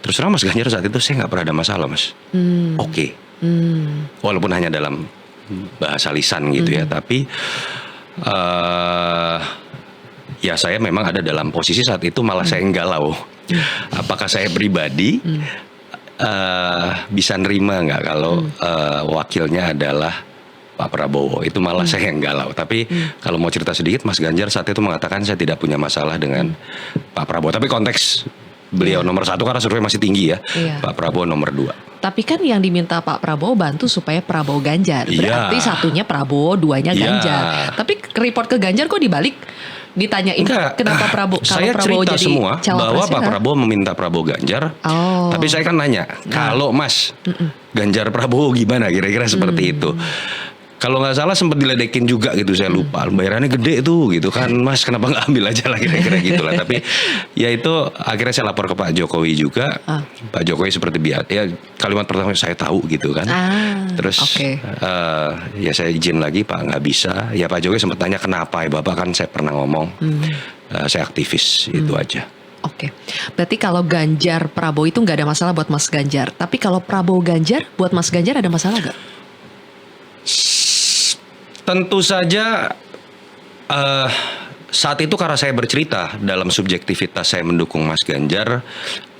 Terus terang Mas Ganjar saat itu saya nggak pernah ada masalah Mas. Oke. Walaupun hanya dalam bahasa lisan gitu ya, tapi ya saya memang ada dalam posisi saat itu malah saya yang galau. Apakah saya pribadi bisa nerima nggak kalau wakilnya adalah Pak Prabowo? Itu malah saya yang galau. Tapi kalau mau cerita sedikit, Mas Ganjar saat itu mengatakan saya tidak punya masalah dengan Pak Prabowo. Tapi konteks beliau nomor 1 karena survei masih tinggi ya. Pak Prabowo nomor 2. Tapi kan yang diminta Pak Prabowo bantu supaya Prabowo Ganjar. Berarti satunya Prabowo, duanya Ganjar. Tapi report ke Ganjar kok dibalik? Ditanyain kenapa Prabowo, kalau saya Prabowo cerita jadi semua bahwa Pak Prabowo meminta Prabowo Ganjar. Tapi saya kan nanya, kalau Mas Ganjar Prabowo gimana? Kira-kira seperti itu. Kalau nggak salah sempat diledekin juga gitu, saya lupa. Bayarannya gede tuh gitu kan, Mas kenapa nggak ambil aja lah kira-kira gitulah. Tapi ya itu akhirnya saya lapor ke Pak Jokowi juga. Pak Jokowi seperti biasa. Ya kalimat pertama saya tahu gitu kan. Terus ya saya izin lagi Pak nggak bisa. Ya Pak Jokowi sempat tanya kenapa ya Bapak, kan saya pernah ngomong saya aktivis itu aja. Oke, berarti kalau Ganjar Prabowo itu nggak ada masalah buat Mas Ganjar. Tapi kalau Prabowo Ganjar buat Mas Ganjar ada masalah nggak? Tentu saja saat itu karena saya bercerita dalam subjektivitas saya mendukung Mas Ganjar,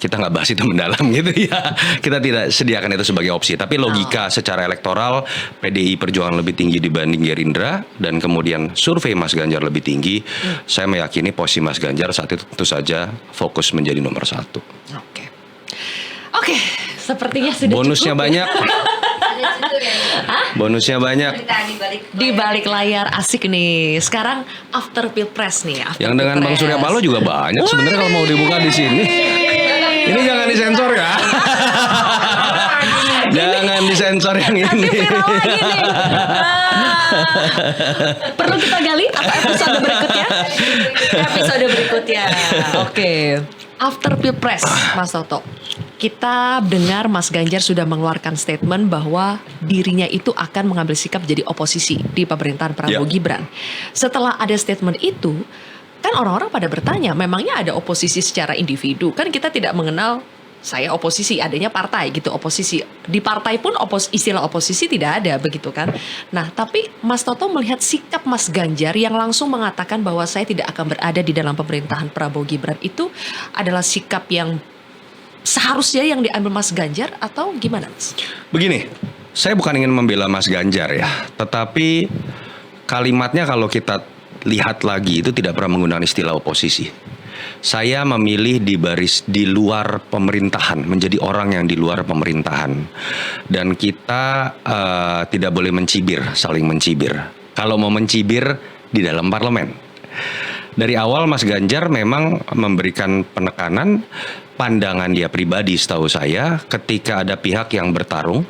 kita nggak bahas itu mendalam gitu ya. Kita tidak sediakan itu sebagai opsi. Tapi logika secara elektoral PDI Perjuangan lebih tinggi dibanding Gerindra dan kemudian survei Mas Ganjar lebih tinggi. Saya meyakini posisi Mas Ganjar saat itu tentu saja fokus menjadi nomor 1. Oke, sepertinya sudah bonusnya cukup. Banyak. Bonusnya banyak. Di balik layar asik nih. Sekarang after Pilpres nih. Yang dengan Bang Surya Paloh juga banyak sebenarnya kalau mau dibuka di sini. Ini jangan disensor ya. Jangan disensor yang ini. Perlu kita gali apa episode berikutnya? Episode berikutnya. Oke. After Pilpres, Mas Toto, kita dengar Mas Ganjar sudah mengeluarkan statement bahwa dirinya itu akan mengambil sikap jadi oposisi di pemerintahan Prabowo Gibran. Setelah ada statement itu, kan orang-orang pada bertanya, memangnya ada oposisi secara individu? Kan kita tidak mengenal saya oposisi, adanya partai gitu, oposisi. Di partai pun istilah oposisi tidak ada begitu kan. Nah, tapi Mas Toto melihat sikap Mas Ganjar yang langsung mengatakan bahwa saya tidak akan berada di dalam pemerintahan Prabowo Gibran, itu adalah sikap yang seharusnya yang diambil Mas Ganjar atau gimana, Mas? Begini, saya bukan ingin membela Mas Ganjar ya, tetapi kalimatnya kalau kita lihat lagi itu tidak pernah menggunakan istilah oposisi. Saya memilih di luar pemerintahan, menjadi orang yang di luar pemerintahan. Dan kita tidak boleh saling mencibir. Kalau mau mencibir di dalam parlemen. Dari awal Mas Ganjar memang memberikan penekanan, pandangan dia pribadi setahu saya ketika ada pihak yang bertarung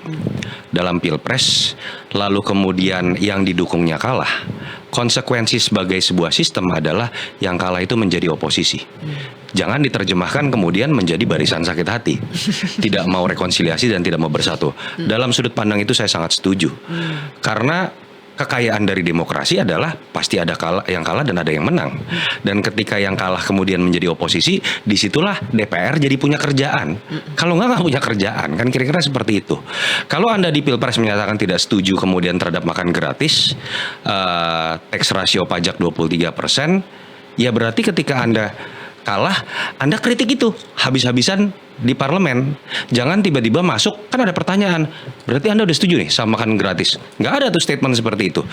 dalam Pilpres, lalu kemudian yang didukungnya kalah. Konsekuensi sebagai sebuah sistem adalah yang kalah itu menjadi oposisi. Jangan diterjemahkan kemudian menjadi barisan sakit hati. Tidak mau rekonsiliasi dan tidak mau bersatu. Dalam sudut pandang itu saya sangat setuju. Karena kekayaan dari demokrasi adalah pasti ada yang kalah dan ada yang menang. Dan ketika yang kalah kemudian menjadi oposisi, disitulah DPR jadi punya kerjaan. Kalau nggak punya kerjaan, kan kira-kira seperti itu. Kalau Anda di Pilpres menyatakan tidak setuju kemudian terhadap makan gratis, tax ratio pajak 23%, ya berarti ketika Anda kalah, Anda kritik itu habis-habisan di parlemen. Jangan tiba-tiba masuk, kan ada pertanyaan. Berarti Anda udah setuju nih sama makan gratis? Nggak ada tuh statement seperti itu.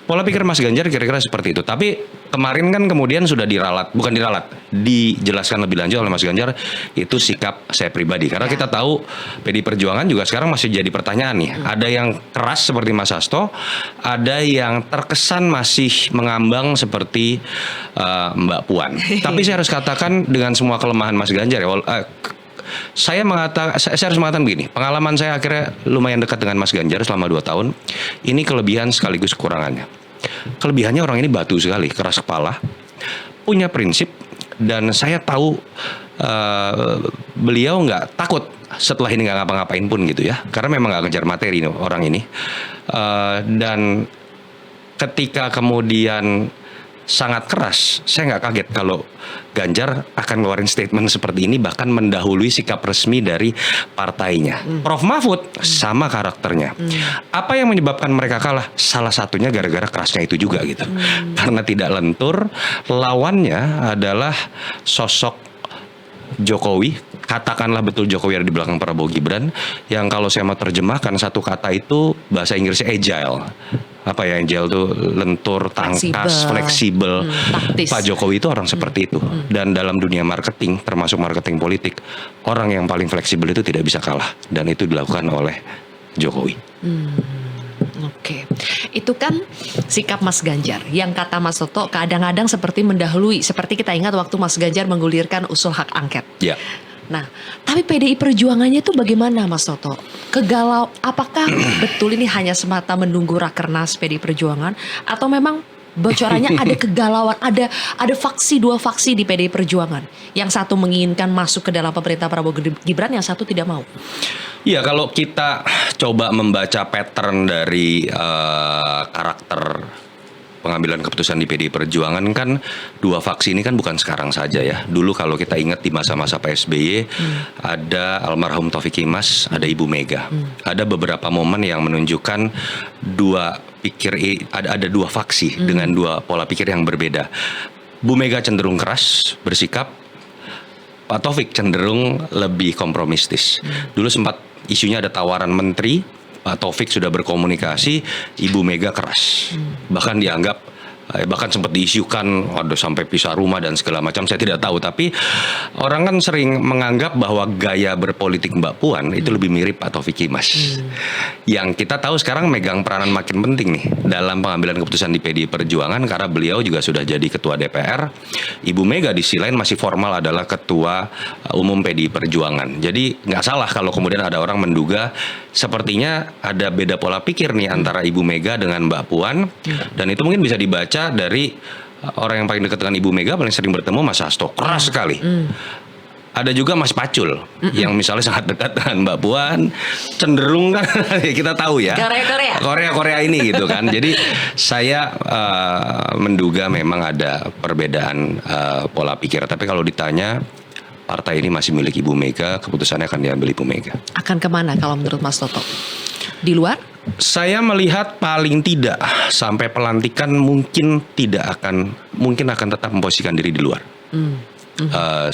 Pola pikir Mas Ganjar kira-kira seperti itu. Tapi kemarin kan kemudian sudah dijelaskan lebih lanjut oleh Mas Ganjar, itu sikap saya pribadi. Karena kita tahu PDI Perjuangan juga sekarang masih jadi pertanyaan nih. Ada yang keras seperti Mas Hasto, ada yang terkesan masih mengambang seperti Mbak Puan. Tapi saya harus katakan dengan semua kelemahan Mas Ganjar ya, saya harus mengatakan begini, pengalaman saya akhirnya lumayan dekat dengan Mas Ganjar selama 2 tahun. Ini kelebihan sekaligus kekurangannya. Kelebihannya, orang ini batu sekali, keras kepala, punya prinsip, dan saya tahu beliau nggak takut setelah ini nggak ngapa-ngapain pun gitu ya, karena memang nggak ngejar materi orang ini. Dan ketika kemudian sangat keras, saya nggak kaget kalau Ganjar akan ngeluarin statement seperti ini, bahkan mendahului sikap resmi dari partainya. Prof Mahfud sama karakternya. Apa yang menyebabkan mereka kalah? Salah satunya gara-gara kerasnya itu juga gitu. Karena tidak lentur, lawannya adalah sosok Jokowi, katakanlah betul Jokowi ada di belakang Prabowo Gibran, yang kalau saya mau terjemahkan satu kata itu bahasa Inggrisnya agile. Apa ya, agile tuh lentur, tangkas, fleksibel. Pak Jokowi itu orang seperti itu. Dan dalam dunia marketing, termasuk marketing politik, orang yang paling fleksibel itu tidak bisa kalah, dan itu dilakukan oleh Jokowi. Oke, itu kan sikap Mas Ganjar yang kata Mas Toto kadang-kadang seperti mendahului, seperti kita ingat waktu Mas Ganjar menggulirkan usul hak angket. Ya. Nah, tapi PDI Perjuangannya itu bagaimana Mas Toto? Apakah betul ini hanya semata menunggu Rakernas PDI Perjuangan, atau memang bocorannya ada kegalauan, ada dua faksi di PDI Perjuangan. Yang satu menginginkan masuk ke dalam pemerintah Prabowo Gibran, yang satu tidak mau. Ya, kalau kita coba membaca pattern dari karakter pengambilan keputusan di PDI Perjuangan, kan dua faksi ini kan bukan sekarang saja ya. Dulu kalau kita ingat di masa-masa PSBY, ada almarhum Taufik Kimas, ada Ibu Mega. Ada beberapa momen yang menunjukkan ada dua faksi dengan dua pola pikir yang berbeda. Bu Mega cenderung keras bersikap, Pak Taufik cenderung lebih kompromistis. Dulu sempat isunya ada tawaran menteri, Pak Taufik sudah berkomunikasi, Ibu Mega keras. Bahkan dianggap, bahkan sempat diisukan ada sampai pisah rumah dan segala macam, saya tidak tahu. Tapi orang kan sering menganggap bahwa gaya berpolitik Mbak Puan itu lebih mirip Pak Taufik Kimas. Yang kita tahu sekarang megang peranan makin penting nih dalam pengambilan keputusan di PDI Perjuangan, karena beliau juga sudah jadi ketua DPR. Ibu Mega di sisi lain masih formal adalah ketua umum PDI Perjuangan. Jadi nggak salah kalau kemudian ada orang menduga sepertinya ada beda pola pikir nih antara Ibu Mega dengan Mbak Puan. Dan itu mungkin bisa dibaca dari orang yang paling dekat dengan Ibu Mega, paling sering bertemu, Mas Hasto, keras sekali. Ada juga Mas Pacul yang misalnya sangat dekat dengan Mbak Puan, cenderung kan kita tahu ya, Korea ini gitu kan. Jadi saya menduga memang ada perbedaan pola pikir. Tapi kalau ditanya, partai ini masih milik Ibu Mega, keputusannya akan diambil Ibu Mega. Akan kemana kalau menurut Mas Toto? Di luar? Saya melihat paling tidak sampai pelantikan mungkin akan tetap memposisikan diri di luar.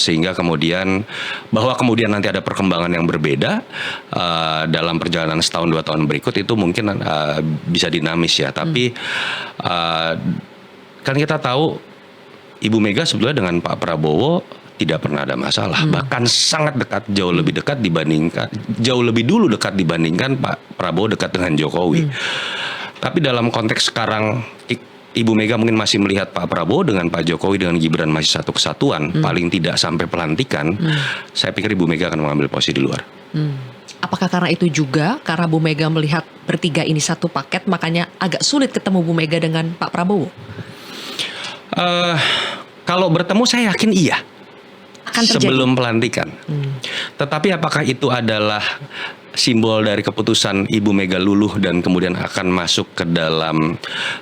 Sehingga kemudian bahwa kemudian nanti ada perkembangan yang berbeda dalam perjalanan setahun 2 tahun berikut, itu mungkin bisa dinamis ya. Tapi kan kita tahu Ibu Mega sebetulnya dengan Pak Prabowo tidak pernah ada masalah, bahkan sangat dekat, jauh lebih dulu dekat dibandingkan Pak Prabowo dekat dengan Jokowi. Tapi dalam konteks sekarang, Ibu Mega mungkin masih melihat Pak Prabowo dengan Pak Jokowi dengan Gibran masih satu kesatuan, paling tidak sampai pelantikan. Saya pikir Ibu Mega akan mengambil posisi di luar. Apakah karena itu juga, karena Bu Mega melihat bertiga ini satu paket, makanya agak sulit ketemu Bu Mega dengan Pak Prabowo? Kalau bertemu saya yakin iya. Akan terjadi sebelum pelantikan. Tetapi apakah itu adalah simbol dari keputusan Ibu Mega luluh dan kemudian akan masuk ke dalam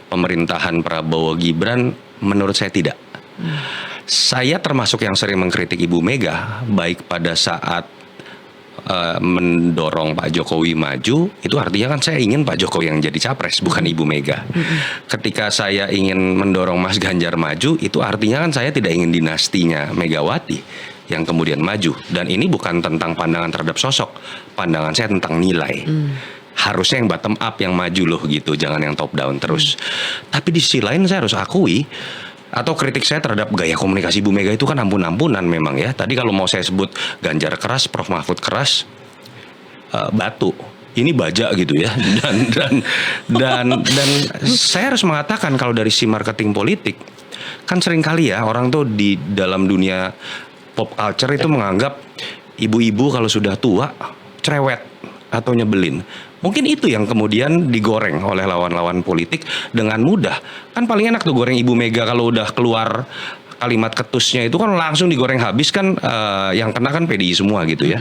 pemerintahan Prabowo Gibran? Menurut saya tidak. Saya termasuk yang sering mengkritik Ibu Mega, baik pada saat mendorong Pak Jokowi maju, itu artinya kan saya ingin Pak Jokowi yang jadi capres, bukan Ibu Mega. Ketika saya ingin mendorong Mas Ganjar maju, itu artinya kan saya tidak ingin dinastinya Megawati yang kemudian maju. Dan ini bukan tentang pandangan terhadap sosok, pandangan saya tentang nilai. Harusnya yang bottom up yang maju loh gitu, jangan yang top down terus. Tapi di sisi lain saya harus akui, atau kritik saya terhadap gaya komunikasi Bu Mega itu kan ampun-ampunan memang ya. Tadi kalau mau saya sebut Ganjar keras, Prof Mahfud keras, batu. Ini baja gitu ya. Dan saya harus mengatakan kalau dari si marketing politik, kan sering kali ya orang tuh di dalam dunia pop culture itu menganggap ibu-ibu kalau sudah tua cerewet atau nyebelin. Mungkin itu yang kemudian digoreng oleh lawan-lawan politik dengan mudah. Kan paling enak tuh goreng Ibu Mega kalau udah keluar kalimat ketusnya itu kan langsung digoreng habis kan, yang kena kan PDI semua gitu ya.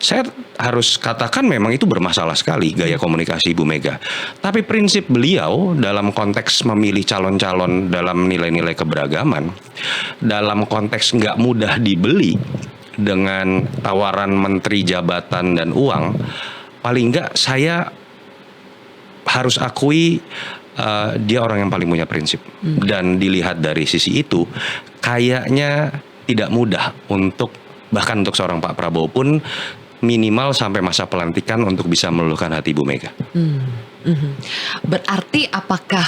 Saya harus katakan memang itu bermasalah sekali gaya komunikasi Ibu Mega. Tapi prinsip beliau dalam konteks memilih calon-calon dalam nilai-nilai keberagaman, dalam konteks nggak mudah dibeli dengan tawaran menteri, jabatan, dan uang, paling nggak saya harus akui dia orang yang paling punya prinsip. Dan dilihat dari sisi itu, kayaknya tidak mudah untuk, bahkan untuk seorang Pak Prabowo pun, minimal sampai masa pelantikan untuk bisa meluluhkan hati Ibu Mega. Berarti apakah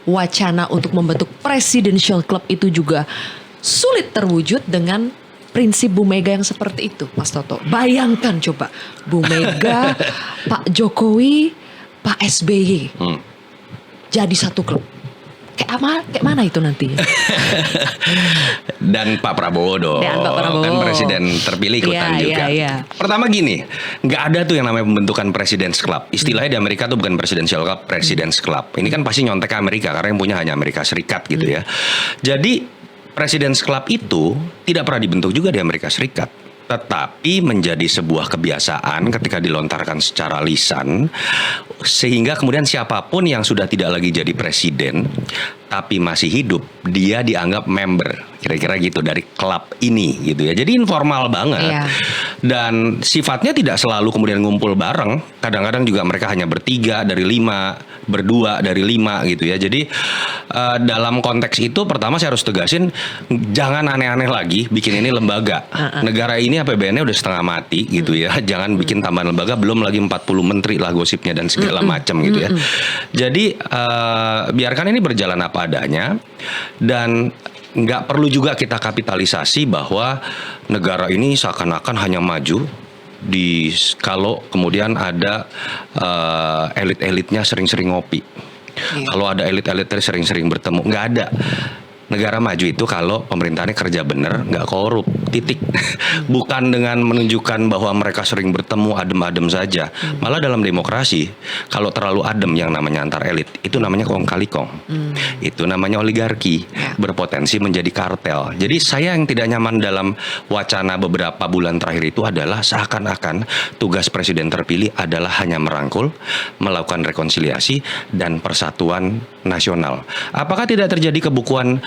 wacana untuk membentuk presidential club itu juga sulit terwujud dengan prinsip Bu Mega yang seperti itu, Mas Toto? Bayangkan coba, Bu Mega, Pak Jokowi, Pak SBY jadi satu klub. Kayak mana itu nanti? Dan Pak Prabowo dong. Dan Pak Prabowo. Kan presiden terpilih ikutan juga. Pertama gini, nggak ada tuh yang namanya pembentukan President's Club. Istilahnya di Amerika tuh bukan Presidential Club, President's Club. Ini kan pasti nyontek ke Amerika karena yang punya hanya Amerika Serikat gitu ya. Jadi President's Club itu tidak pernah dibentuk juga di Amerika Serikat, tetapi menjadi sebuah kebiasaan ketika dilontarkan secara lisan, sehingga kemudian siapapun yang sudah tidak lagi jadi presiden tapi masih hidup, dia dianggap member, kira-kira gitu, dari klub ini gitu ya. Jadi informal banget. Dan sifatnya tidak selalu kemudian ngumpul bareng. Kadang-kadang juga mereka hanya bertiga dari 5, berdua dari 5 gitu ya. Jadi dalam konteks itu, pertama saya harus tegasin, jangan aneh-aneh lagi bikin ini lembaga. Negara ini APBN-nya udah setengah mati gitu ya. Jangan bikin tambahan lembaga, belum lagi 40 menteri lah gosipnya dan segala macam gitu ya. Jadi biarkan ini berjalan apa adanya, dan nggak perlu juga kita kapitalisasi bahwa negara ini seakan-akan hanya maju kalau kemudian ada elit-elitnya sering-sering ngopi. Kalau ada elit-elitnya sering-sering bertemu, nggak ada. Negara maju itu kalau pemerintahnya kerja bener, nggak korup, titik. Bukan dengan menunjukkan bahwa mereka sering bertemu adem-adem saja. Malah dalam demokrasi, kalau terlalu adem yang namanya antar elit, itu namanya kong kali kong. Itu namanya oligarki, berpotensi menjadi kartel. Jadi saya yang tidak nyaman dalam wacana beberapa bulan terakhir itu adalah seakan-akan tugas presiden terpilih adalah hanya merangkul, melakukan rekonsiliasi, dan persatuan nasional. Apakah tidak terjadi kebukuan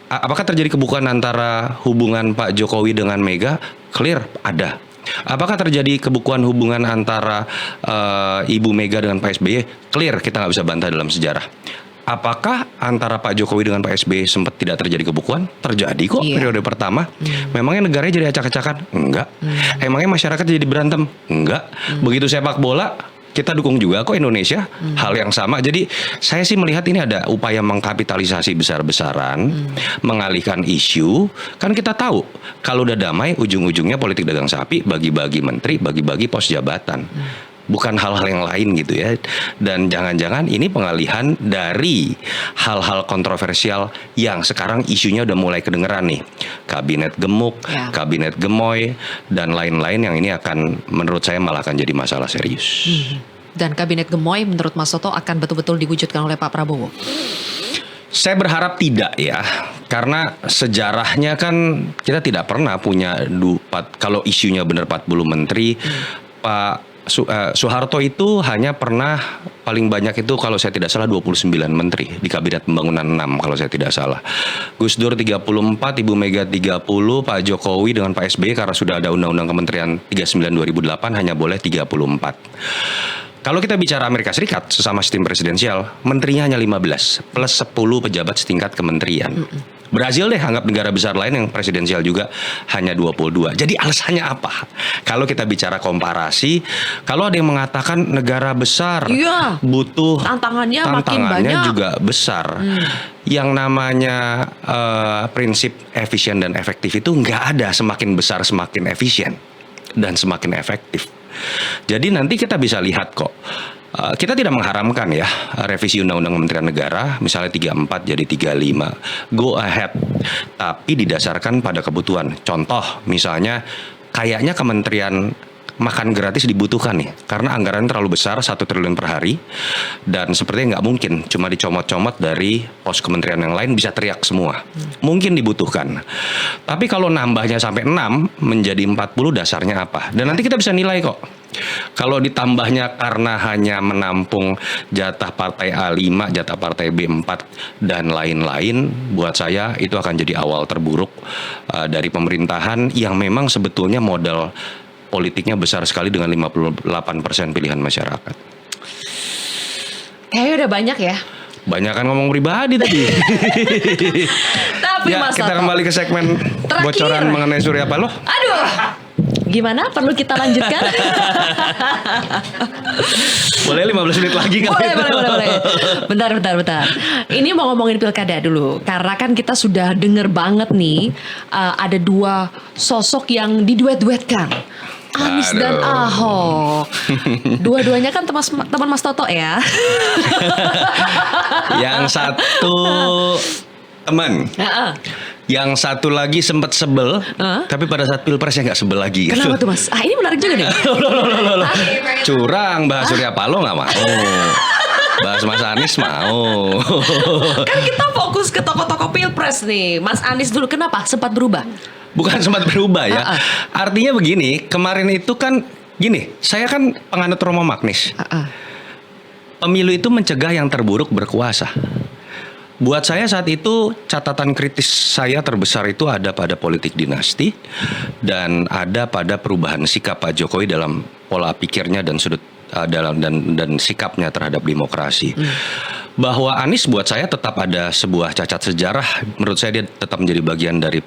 apakah terjadi kebukuan antara hubungan Pak Jokowi dengan Mega? Clear, ada. Apakah terjadi kebukuan hubungan antara Ibu Mega dengan Pak SBY? Clear, kita nggak bisa bantah dalam sejarah. Apakah antara Pak Jokowi dengan Pak SBY sempat tidak terjadi kebukuan? Terjadi kok periode pertama. Memangnya negaranya jadi acak-acakan? Enggak. Emangnya masyarakat jadi berantem? Enggak. Begitu sepak bola, kita dukung juga kok Indonesia, hal yang sama. Jadi saya sih melihat ini ada upaya mengkapitalisasi besar-besaran, mengalihkan isu. Kan kita tahu kalau udah damai ujung-ujungnya politik dagang sapi, bagi-bagi menteri, bagi-bagi pos jabatan. Bukan hal-hal yang lain gitu ya. Dan jangan-jangan ini pengalihan dari hal-hal kontroversial yang sekarang isunya udah mulai kedengeran nih. Kabinet gemuk, kabinet gemoy, dan lain-lain yang ini akan menurut saya malah akan jadi masalah serius. Dan kabinet gemoy menurut Mas Toto akan betul-betul diwujudkan oleh Pak Prabowo? Saya berharap tidak ya, karena sejarahnya kan kita tidak pernah punya kalau isunya benar 40 menteri, Pak Soeharto itu hanya pernah paling banyak itu kalau saya tidak salah 29 menteri di Kabinet Pembangunan 6 kalau saya tidak salah. Gus Dur 34, Ibu Mega 30, Pak Jokowi dengan Pak SBY karena sudah ada Undang-Undang Kementerian 39 2008 hanya boleh 34. Kalau kita bicara Amerika Serikat sesama sistem presidensial, menterinya hanya 15 plus 10 pejabat setingkat kementerian. Brazil deh, anggap negara besar lain yang presidensial juga hanya 22. Jadi alasannya apa? Kalau kita bicara komparasi, kalau ada yang mengatakan negara besar butuh tantangannya makin banyak juga besar. Yang namanya prinsip efisien dan efektif itu nggak ada semakin besar semakin efisien dan semakin efektif. Jadi nanti kita bisa lihat kok. Kita tidak mengharamkan ya revisi Undang-Undang Kementerian Negara misalnya 34 jadi 35. Go ahead. Tapi didasarkan pada kebutuhan. Contoh misalnya kayaknya Kementerian Makan Gratis dibutuhkan nih karena anggaran terlalu besar 1 triliun per hari dan sepertinya nggak mungkin cuma dicomot-comot dari pos kementerian yang lain bisa teriak semua. Mungkin dibutuhkan. Tapi kalau nambahnya sampai 6 menjadi 40 dasarnya apa? Dan nanti kita bisa nilai kok. Kalau ditambahnya karena hanya menampung jatah partai A5, jatah partai B4 dan lain-lain, buat saya itu akan jadi awal terburuk dari pemerintahan yang memang sebetulnya modal politiknya besar sekali dengan 58% pilihan masyarakat. Kayaknya udah banyak ya. Banyak kan ngomong pribadi tadi. Tapi ya, Mas kita Toto, kembali ke segmen terakhir. bocoran mengenai Surya Paloh. Aduh. Gimana? Perlu kita lanjutkan? Boleh 15 menit lagi kan? Boleh. Bentar. Ini mau ngomongin pilkada dulu. Karena kan kita sudah denger banget nih ada 2 sosok yang diduet-duetkan. Anies dan Ahok. Dua-duanya kan teman Mas Toto ya. Yang satu teman. Yang satu lagi sempat sebel, tapi pada saat pilpresnya nggak sebel lagi. Kenapa tuh Mas? Ini menarik juga nih. Curang, bahas Surya Paloh nggak mau. Bahas Mas Anies mau. Kan kita fokus ke tokoh-tokoh pilpres nih. Mas Anies dulu, kenapa sempat berubah? Bukan sempat berubah ya. Artinya begini, kemarin itu kan gini, saya kan penganut Romo Magnis. Pemilu itu mencegah yang terburuk berkuasa. Buat saya saat itu catatan kritis saya terbesar itu ada pada politik dinasti dan ada pada perubahan sikap Pak Jokowi dalam pola pikirnya dan sudut dan sikapnya terhadap demokrasi. Bahwa Anies buat saya tetap ada sebuah cacat sejarah. Menurut saya dia tetap menjadi bagian dari,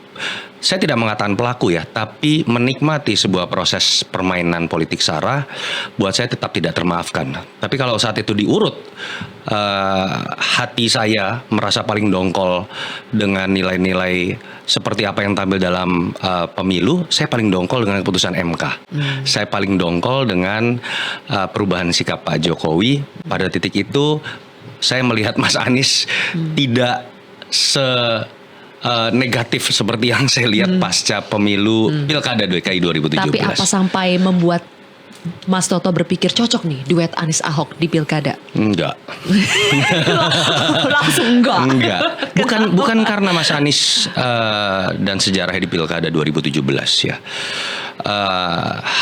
saya tidak mengatakan pelaku ya, tapi menikmati sebuah proses permainan politik sara. Buat saya tetap tidak termaafkan. Tapi kalau saat itu diurut, hati saya merasa paling dongkol dengan nilai-nilai seperti apa yang tampil dalam pemilu. Saya paling dongkol dengan keputusan MK. Saya paling dongkol dengan perubahan sikap Pak Jokowi. Pada titik itu saya melihat Mas Anies tidak negatif seperti yang saya lihat pasca pemilu Pilkada DKI 2017. Tapi apa sampai membuat Mas Toto berpikir cocok nih duet Anies Ahok di Pilkada? Enggak. Langsung enggak. Bukan karena Mas Anies dan sejarahnya di Pilkada 2017 ya.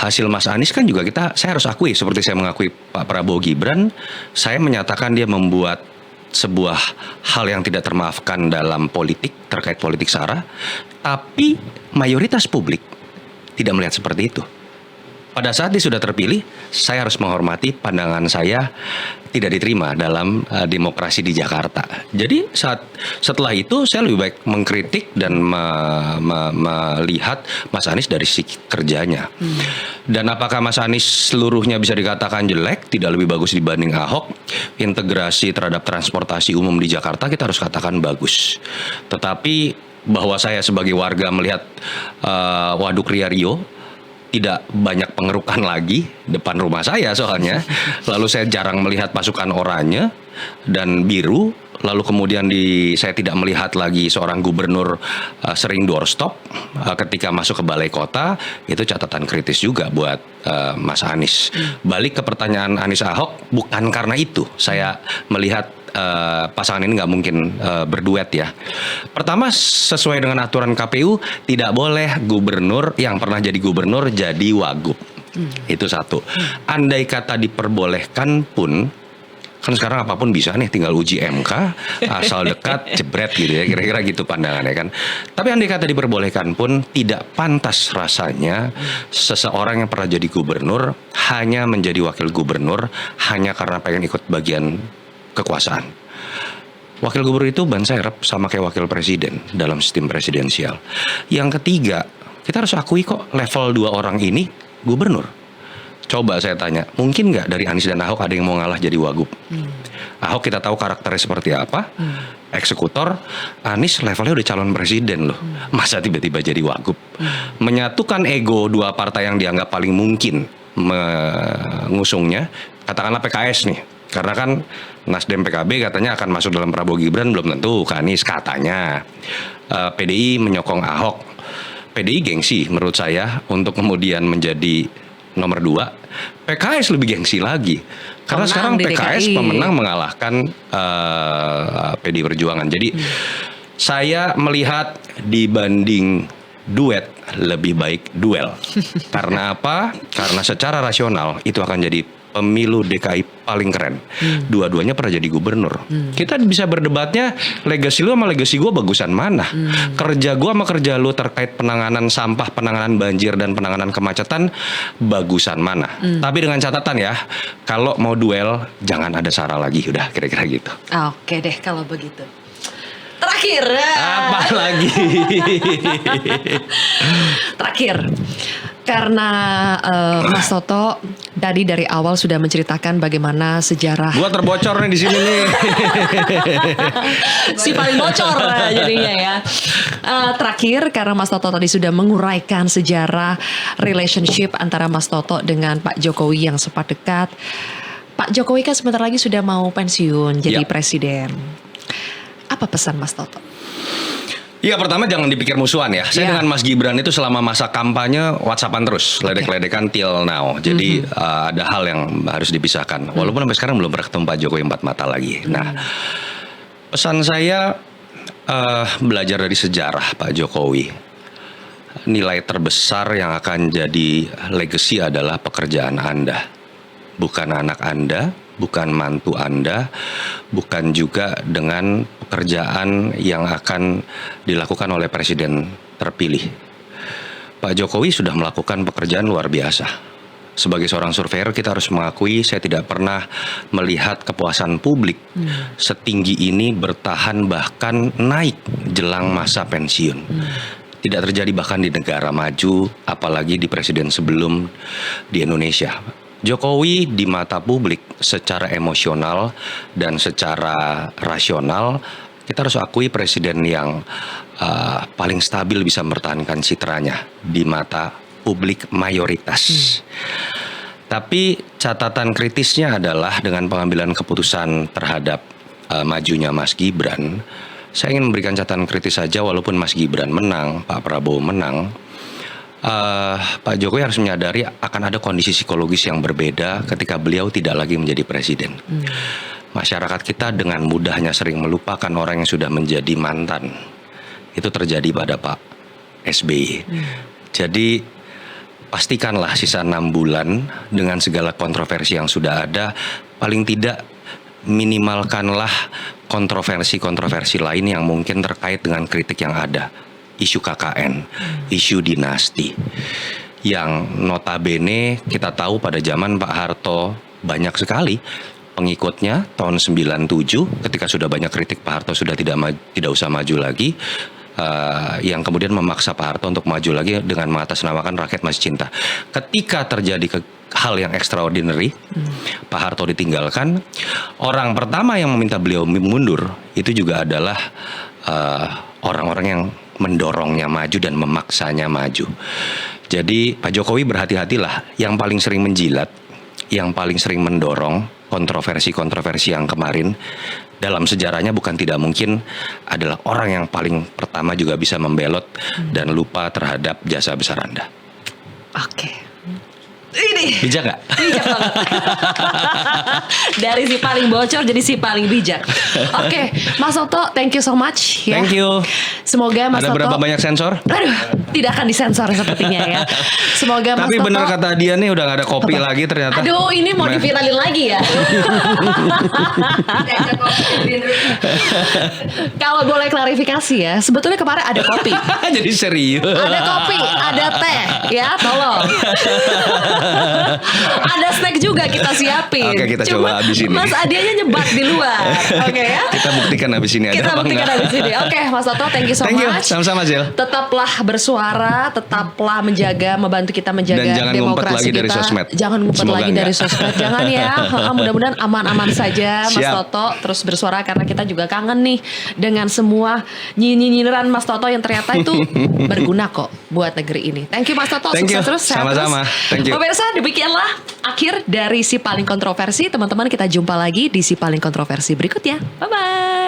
Hasil Mas Anies kan juga saya harus akui, seperti saya mengakui Pak Prabowo Gibran, saya menyatakan dia membuat sebuah hal yang tidak termaafkan dalam politik terkait politik sara, tapi mayoritas publik tidak melihat seperti itu. Pada saat dia sudah terpilih, saya harus menghormati pandangan saya tidak diterima dalam demokrasi di Jakarta. Jadi setelah itu saya lebih baik mengkritik dan melihat Mas Anies dari sisi kerjanya. Dan apakah Mas Anies seluruhnya bisa dikatakan jelek, tidak lebih bagus dibanding Ahok? Integrasi terhadap transportasi umum di Jakarta kita harus katakan bagus. Tetapi bahwa saya sebagai warga melihat Waduk Ria Rio tidak banyak pengerukan lagi depan rumah saya soalnya. Lalu saya jarang melihat pasukan oranye dan biru. Lalu kemudian saya tidak melihat lagi seorang gubernur sering doorstop ketika masuk ke balai kota. Itu catatan kritis juga buat Mas Anies. Balik ke pertanyaan Anies Ahok, bukan karena itu saya melihat pasangan ini nggak mungkin berduet ya. Pertama, sesuai dengan aturan KPU tidak boleh gubernur yang pernah jadi gubernur jadi wagub. Itu satu. Andai kata diperbolehkan pun, kan sekarang apapun bisa nih, tinggal uji MK, asal dekat, jebret gitu ya, kira-kira gitu pandangannya kan. Tapi andai kata diperbolehkan pun, tidak pantas rasanya seseorang yang pernah jadi gubernur hanya menjadi wakil gubernur hanya karena pengen ikut bagian kekuasaan. Wakil gubernur itu ban serep sama kayak wakil presiden dalam sistem presidensial. Yang ketiga, kita harus akui kok level 2 orang ini gubernur. Coba saya tanya, mungkin nggak dari Anies dan Ahok ada yang mau ngalah jadi wagub? Ahok kita tahu karakternya seperti apa, eksekutor. Anies levelnya udah calon presiden loh, masa tiba-tiba jadi wagub? Menyatukan ego dua partai yang dianggap paling mungkin mengusungnya, katakanlah PKS nih, karena kan Nasdem PKB katanya akan masuk dalam Prabowo Gibran, belum tentu ke Anies katanya. PDI menyokong Ahok. PDI gengsi menurut saya untuk kemudian menjadi nomor 2, PKS lebih gengsi lagi karena sekarang PKS pemenang mengalahkan PDI Perjuangan. Jadi saya melihat dibanding duet lebih baik duel. Karena apa? Karena secara rasional itu akan jadi pemilu DKI paling keren. Dua-duanya pernah jadi gubernur. Kita bisa berdebatnya legasi lu sama legasi gue bagusan mana. Kerja gue sama kerja lu terkait penanganan sampah, penanganan banjir, dan penanganan kemacetan bagusan mana. Tapi dengan catatan ya, kalau mau duel jangan ada Sarah lagi. Udah kira-kira gitu. Oke deh kalau begitu. Terakhir. Apa lagi? Terakhir. Karena Mas Toto tadi dari awal sudah menceritakan bagaimana sejarah. Gua terbocor nih di sini nih. Si paling bocor jadinya ya. Terakhir karena Mas Toto tadi sudah menguraikan sejarah relationship antara Mas Toto dengan Pak Jokowi yang sempat dekat. Pak Jokowi kan sebentar lagi sudah mau pensiun jadi presiden. Apa pesan Mas Toto? Iya, pertama jangan dipikir musuhan ya. Saya dengan Mas Gibran itu selama masa kampanye WhatsAppan terus, ledek-ledekan till now. Jadi ada hal yang harus dipisahkan. Walaupun sampai sekarang belum pernah ketemu Pak Jokowi 4 mata lagi. Nah, pesan saya belajar dari sejarah Pak Jokowi. Nilai terbesar yang akan jadi legacy adalah pekerjaan Anda, bukan anak Anda, bukan mantu Anda, bukan juga dengan pekerjaan yang akan dilakukan oleh presiden terpilih. Pak Jokowi sudah melakukan pekerjaan luar biasa. Sebagai seorang surveyor kita harus mengakui saya tidak pernah melihat kepuasan publik setinggi ini bertahan bahkan naik jelang masa pensiun. Tidak terjadi bahkan di negara maju, apalagi di presiden sebelum di Indonesia. Jokowi di mata publik secara emosional dan secara rasional, kita harus akui presiden yang paling stabil bisa mempertahankan citranya di mata publik mayoritas. Tapi catatan kritisnya adalah dengan pengambilan keputusan terhadap majunya Mas Gibran, saya ingin memberikan catatan kritis saja walaupun Mas Gibran menang, Pak Prabowo menang. Pak Jokowi harus menyadari akan ada kondisi psikologis yang berbeda ketika beliau tidak lagi menjadi presiden. Masyarakat kita dengan mudahnya sering melupakan orang yang sudah menjadi mantan. Itu terjadi pada Pak SBY. Jadi pastikanlah sisa 6 bulan dengan segala kontroversi yang sudah ada, paling tidak minimalkanlah kontroversi-kontroversi lain yang mungkin terkait dengan kritik yang ada. Isu KKN, isu dinasti, yang notabene kita tahu pada zaman Pak Harto banyak sekali pengikutnya tahun 97 ketika sudah banyak kritik Pak Harto sudah tidak usah maju lagi, yang kemudian memaksa Pak Harto untuk maju lagi dengan mengatasnamakan rakyat masih cinta. Ketika terjadi hal yang extraordinary, Pak Harto ditinggalkan, orang pertama yang meminta beliau mundur itu juga adalah orang-orang yang mendorongnya maju dan memaksanya maju. Jadi Pak Jokowi berhati-hatilah, yang paling sering menjilat, yang paling sering mendorong kontroversi-kontroversi yang kemarin dalam sejarahnya bukan tidak mungkin adalah orang yang paling pertama juga bisa membelot dan lupa terhadap jasa besar Anda. Oke. Ini Bijak nggak? bijak banget. Dari si paling bocor jadi si paling bijak. Oke, Mas Toto, thank you so much. Ya. Thank you. Semoga Mas Ada Toto. berapa banyak sensor? Aduh, tidak akan disensor sepertinya ya. Semoga Mas Tapi Toto. bener kata dia nih udah gak ada kopi lagi ternyata. Aduh, ini mau Nah. diviralin lagi ya. Kalau boleh klarifikasi ya, sebetulnya kemarin ada kopi. Jadi serius. Ada kopi, ada teh, ya tolong. Ada snack juga kita siapin. Oke, kita coba abis ini. Mas Adianya nyebat di luar. Oke ya. Kita buktikan habis ini ada Kita apa buktikan enggak. habis ini. Oke, Mas Toto, thank you so Thank you, much. sama-sama Zel. Tetaplah bersuara, tetaplah membantu kita menjaga Dan jangan ngumpet demokrasi lagi kita. dari sosmed. Jangan ngumpet Semoga lagi dari enggak. sosmed. Jangan ya. Mudah-mudahan aman-aman saja Mas Siap. Toto. Terus bersuara karena kita juga kangen nih dengan semua nyinyiran Mas Toto yang ternyata itu berguna kok buat negeri ini. Thank you Mas Toto. Thank Sukses you. terus. Sehat Sama-sama. terus. Thank you. Pemirsa, demikianlah akhir dari Si Paling Kontroversi. Teman-teman, kita jumpa lagi di Si Paling Kontroversi berikutnya. Bye-bye.